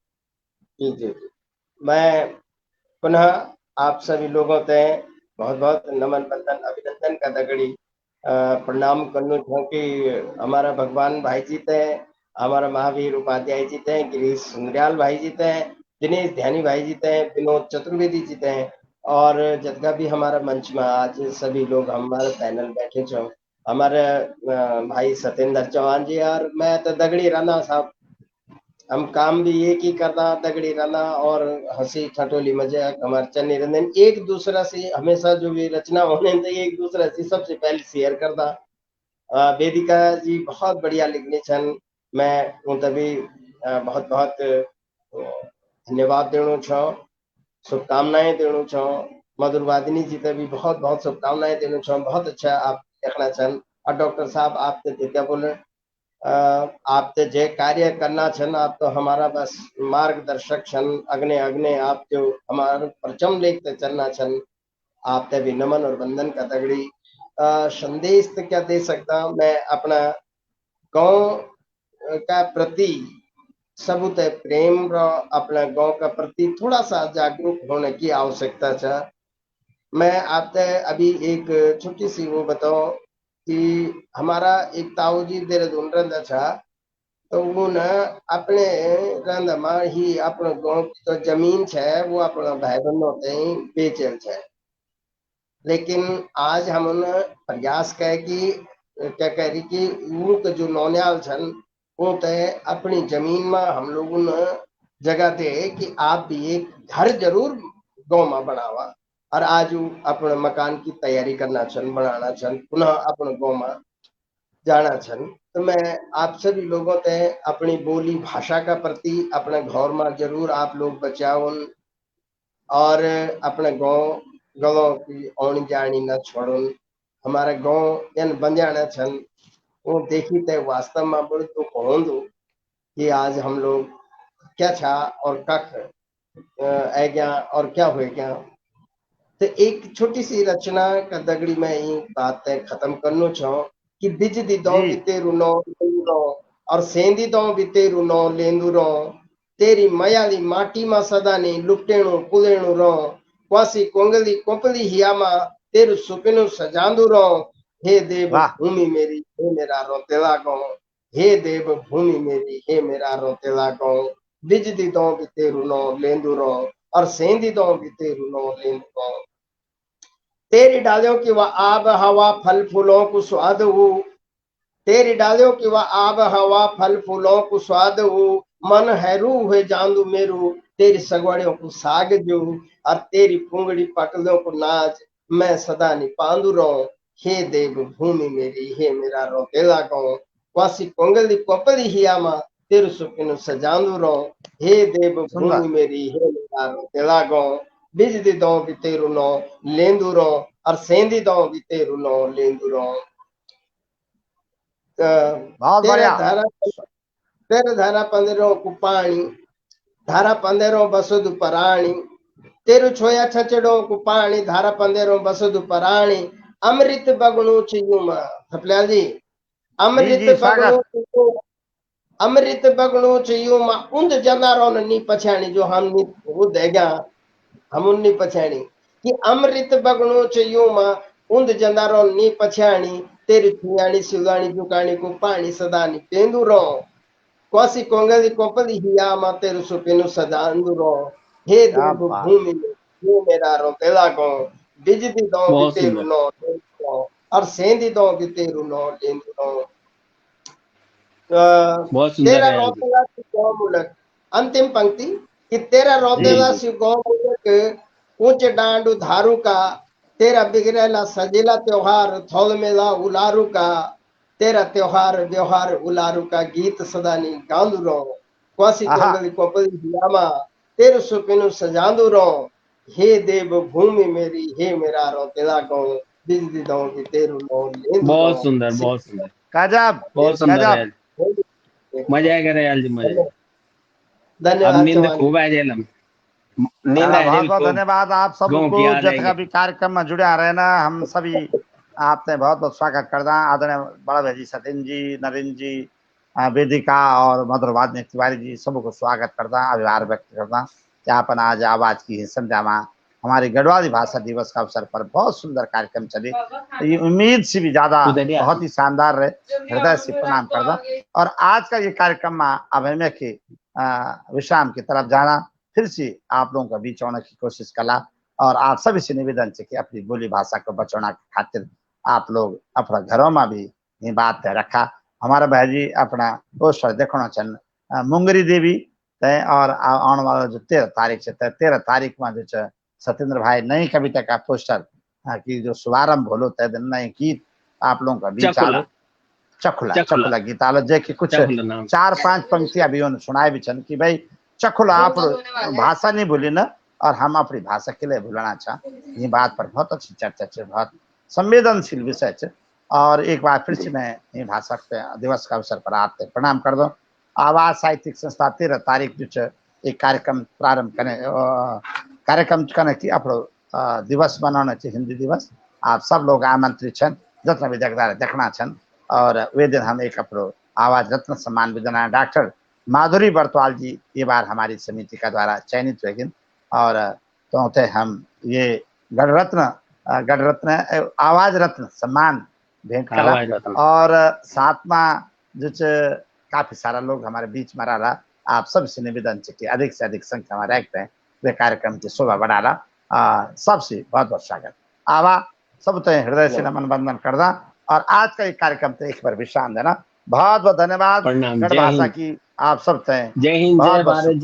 जी जी जी। मैं पुनः आप सभी लोगों से बहुत बहुत नमन बंदन अभिनंदन का दगड़ी प्रणाम करना चाहूँ कि हमारा भगवान भाई जी थे, हमारा महावीर उपाध्याय जी थे, गिरीश सुंदरियाल भाई जी थे, दिनेश ध्यानी भाई जी थे, विनोद चतुर्वेदी जी थे, और जगह भी हमारा मंच में आज सभी लोग हमारे पैनल बैठे छो, हमारे भाई सत्येंद्र चौहान जी, और मैं तो दगड़ी राना साहब, हम काम भी एक ही करना, दगड़ी रहना और हंसी ठटोली मजाक हमारे चलने रहते, एक दूसरा से हमेशा जो भी रचना होने तो एक दूसरा से सबसे पहले शेयर करना। वेदिका जी बहुत बढ़िया लिखने छन, मैं हूँ तभी बहुत बहुत धन्यवाद देना छो, शुभकामनाएं देना छो। मधुर वादिनी जी तभी बहुत बहुत शुभकामनाएं देना छो, बहुत अच्छा आप देखना छन। और डॉक्टर साहब आप तो क्या बोले, आप तो जे कार्य करना छन, आप तो हमारा बस मार्गदर्शक छन, अग्ने अग्ने आप जो हमारे परचम लेके चलना छन, आप ते भी नमन और वंदन का तगड़ी संदेश तो क्या दे सकता। मैं अपना गांव का प्रति सबूत प्रेम रो, अपना गांव का प्रति थोड़ा सा जागरूक होने की आवश्यकता है। मैं आपसे अभी एक छोटी सी वो बताऊं कि हमारा एक ताऊ जी देहरादून रहता था, तो वो न अपने रंध में ही अपने गांव की तो जमीन है वो अपना भाई बहनों से ही बेचल है। लेकिन आज हम प्रयास कह कि क्या कह रही कि उनके जो नौनियाल छन वो तय अपनी जमीन में हम लोगों ने जगह दे कि आप भी एक घर जरूर गांव में बनावा, और आज वो अपने मकान की तैयारी करना छन, बनाना छन, पुनः अपने गांव में जाना छन। तो मैं आप सभी लोगों से अपनी बोली भाषा का प्रति अपने घर में जरूर आप लोग बचाओ, और अपने गांव गाँव की आनी जानी न छोड़ो। हमारे गांव यानी बंजाना छन, वो देखी ते वास्तव में बड़े दुख होंदो कि आज हम लोग क्या छा और कख है क्या और क्या हुए क्या। तो एक छोटी सी रचना का दगड़ी मैं ये बात खत्म करना चाहूँ कि बिज दी दो जी बिते रुनो लेंदू रो, और सेंदी दो बिते रुनो लेंदू रो, तेरी मयाली माटी में सदानी लुपटेणु पुलेणु रो क्वासी कोंगली कोपली हियामा तेरु सुपिनु सजांदू रो हे देव वाह। भूमि मेरी हे मेरा रोतेला गाँव हे देव भूमि मेरी हे मेरा रोतेला गाँव बिजदी दो भी तेरु नो लेंदू रो और सेंदी दो भी तेरु नो लेंदू रो तेरी डालियों की वह आब हवा फल फूलों को स्वाद हो तेरी डालियों की वह आब हवा फल फूलों को स्वाद हो मन हैरू हुए जांदू मेरू तेरी सगवड़ियों को साग जो और तेरी पुंगड़ी पटलों को नाच मैं सदा नहीं पांदू रो हे देव भूमि मेरी हे मेरा रोतेला गाँव वासी कोंगली कोपली हियामा तेरु सुपिनु सजांदू रो हे देव भूमि मेरी हे मेरा रोतेला गाँव बिजदी दो भी तेरु नो लेंदू रो और सेंदी दो भी तेरु नो लेंदू रो बहुत बढ़िया। तेरा धारा पंदेरों को पानी धारा पंदेरों बसुद पराणी तेरु छोया छचड़ों को पानी धारा पंदेरों बसुद पराणी अमृत बगणु चियुमा थपलिया जी अमृत बगणु चियुमा उंद जनारों नी पछाणी जो हम नी वो देगा हम उन्नी पछाणी कि अमृत बगणु चियुमा उंद जनारों नी पछाणी तेरी थियाणी सिलाणी जुकाणी को पानी सदानी पेंदू रो क्वासी कोंगली कोपली हियामा तेरु सुपिनु सदांदू रो हे देव भूमि हे मेरा रोतेला गाँव बिजदी दो भी तेरु नो और सेंदी दो भी तेरु नो लेंदू नो तेरा रोतेला सी गौ मुलक अंतिम पंक्ति कि तेरा रोतेला सी गौ मुलक ऊंचे डांडू धारू का तेरा बिगड़ेला सजेला त्योहार थोल मेला उलारू का तेरा त्योहार व्यवहार उलारू का गीत सदानी गांदू रो क्वासी कोंगली कोपली हियामा तेरु सुपिनु सजांदू रो हे देव भूमि मेरी हे मेरा रोतेला गाँव बिजदी दो भी तेरु नो लेंदू रो। बहुत सुंदर गजब बहुत सुंदर मजा आ गया यार जी मजा धन्यवाद नींद खूब आ जाए बहुत बहुत धन्यवाद आप सबको जितना भी कार्यक्रम में जुड़े रहे ना हम सभी आपने बहुत बहुत स्वागत करदा आदरणीय बड़ा भाई जी सतीन जी नरेंद्र जी वेदिका और मधुरवाद तिवारी जी सबको स्वागत करदा आभार व्यक्त करदा अपन आज आवाज की संध्या में हमारी गढ़वाली भाषा दिवस का अवसर पर बहुत सुंदर कार्यक्रम चले ये उम्मीद से भी ज्यादा बहुत ही शानदार रहे हृदय से प्रणाम करदा और आज का ये कार्यक्रम में अब हमें के विश्राम की तरफ जाना फिर से आप लोगों का बीच होने की कोशिश कला और आप सभी से निवेदन है कि अपनी बोली भाषा को बचाना के खातिर आप लोग अपना घरों में भी ये बात रखा हमारा भाई जी अपना पोस्टर देखना चन मुंगरी देवी तय और आने वाला जो 13 तारीख से 13 तारीख में जो सत्येंद्र भाई नई कविता का पोस्टर की जो शुभारंभ होलो तय दिन नए गीत आप लोगों का बीच आलो चखुला गीत आलो जे की कुछ 4-5 पंक्तियां भी उन्होंने सुनाए भी चन कि भाई चखुला आप भाषा नहीं भूली ना और हम अपनी भाषा के लिए भूलना चाह ये बात पर बहुत अच्छी चर्चा है बहुत संवेदनशील विषय है और एक बार फिर से मैं ये भाषा दिवस का अवसर पर आपसे प्रणाम कर दो आवाज साहित्यिक संस्था 13 तारीख जो एक कार्यक्रम प्रारंभ करने की अपनो दिवस मनाना चाहिए हिंदी दिवस आप सब लोग आमंत्रित हैं जितना भी देखना छन और वे दिन हम एक अपनो आवाज रत्न सम्मान भी देना डॉक्टर माधुरी बर्तवाल जी ये बार हमारी समिति का द्वारा चयनित हुए और तो हम ये गणरत्न आवाज रत्न सम्मान भेंट करा और साथ में जो काफी सारा लोग हमारे बीच में रहा आप सबसे निवेदन है कि अधिक से अधिक संख्या में रहते हैं वे कार्यक्रम की शोभा बढ़ा रहा सबसे बहुत बहुत स्वागत आवा सब तो हृदय से नमन बंदन करना और आज का ये कार्यक्रम तो एक बार विश्राम देना बहुत बहुत धन्यवाद भाषा की आप सब तय जय हिंद जय भारत।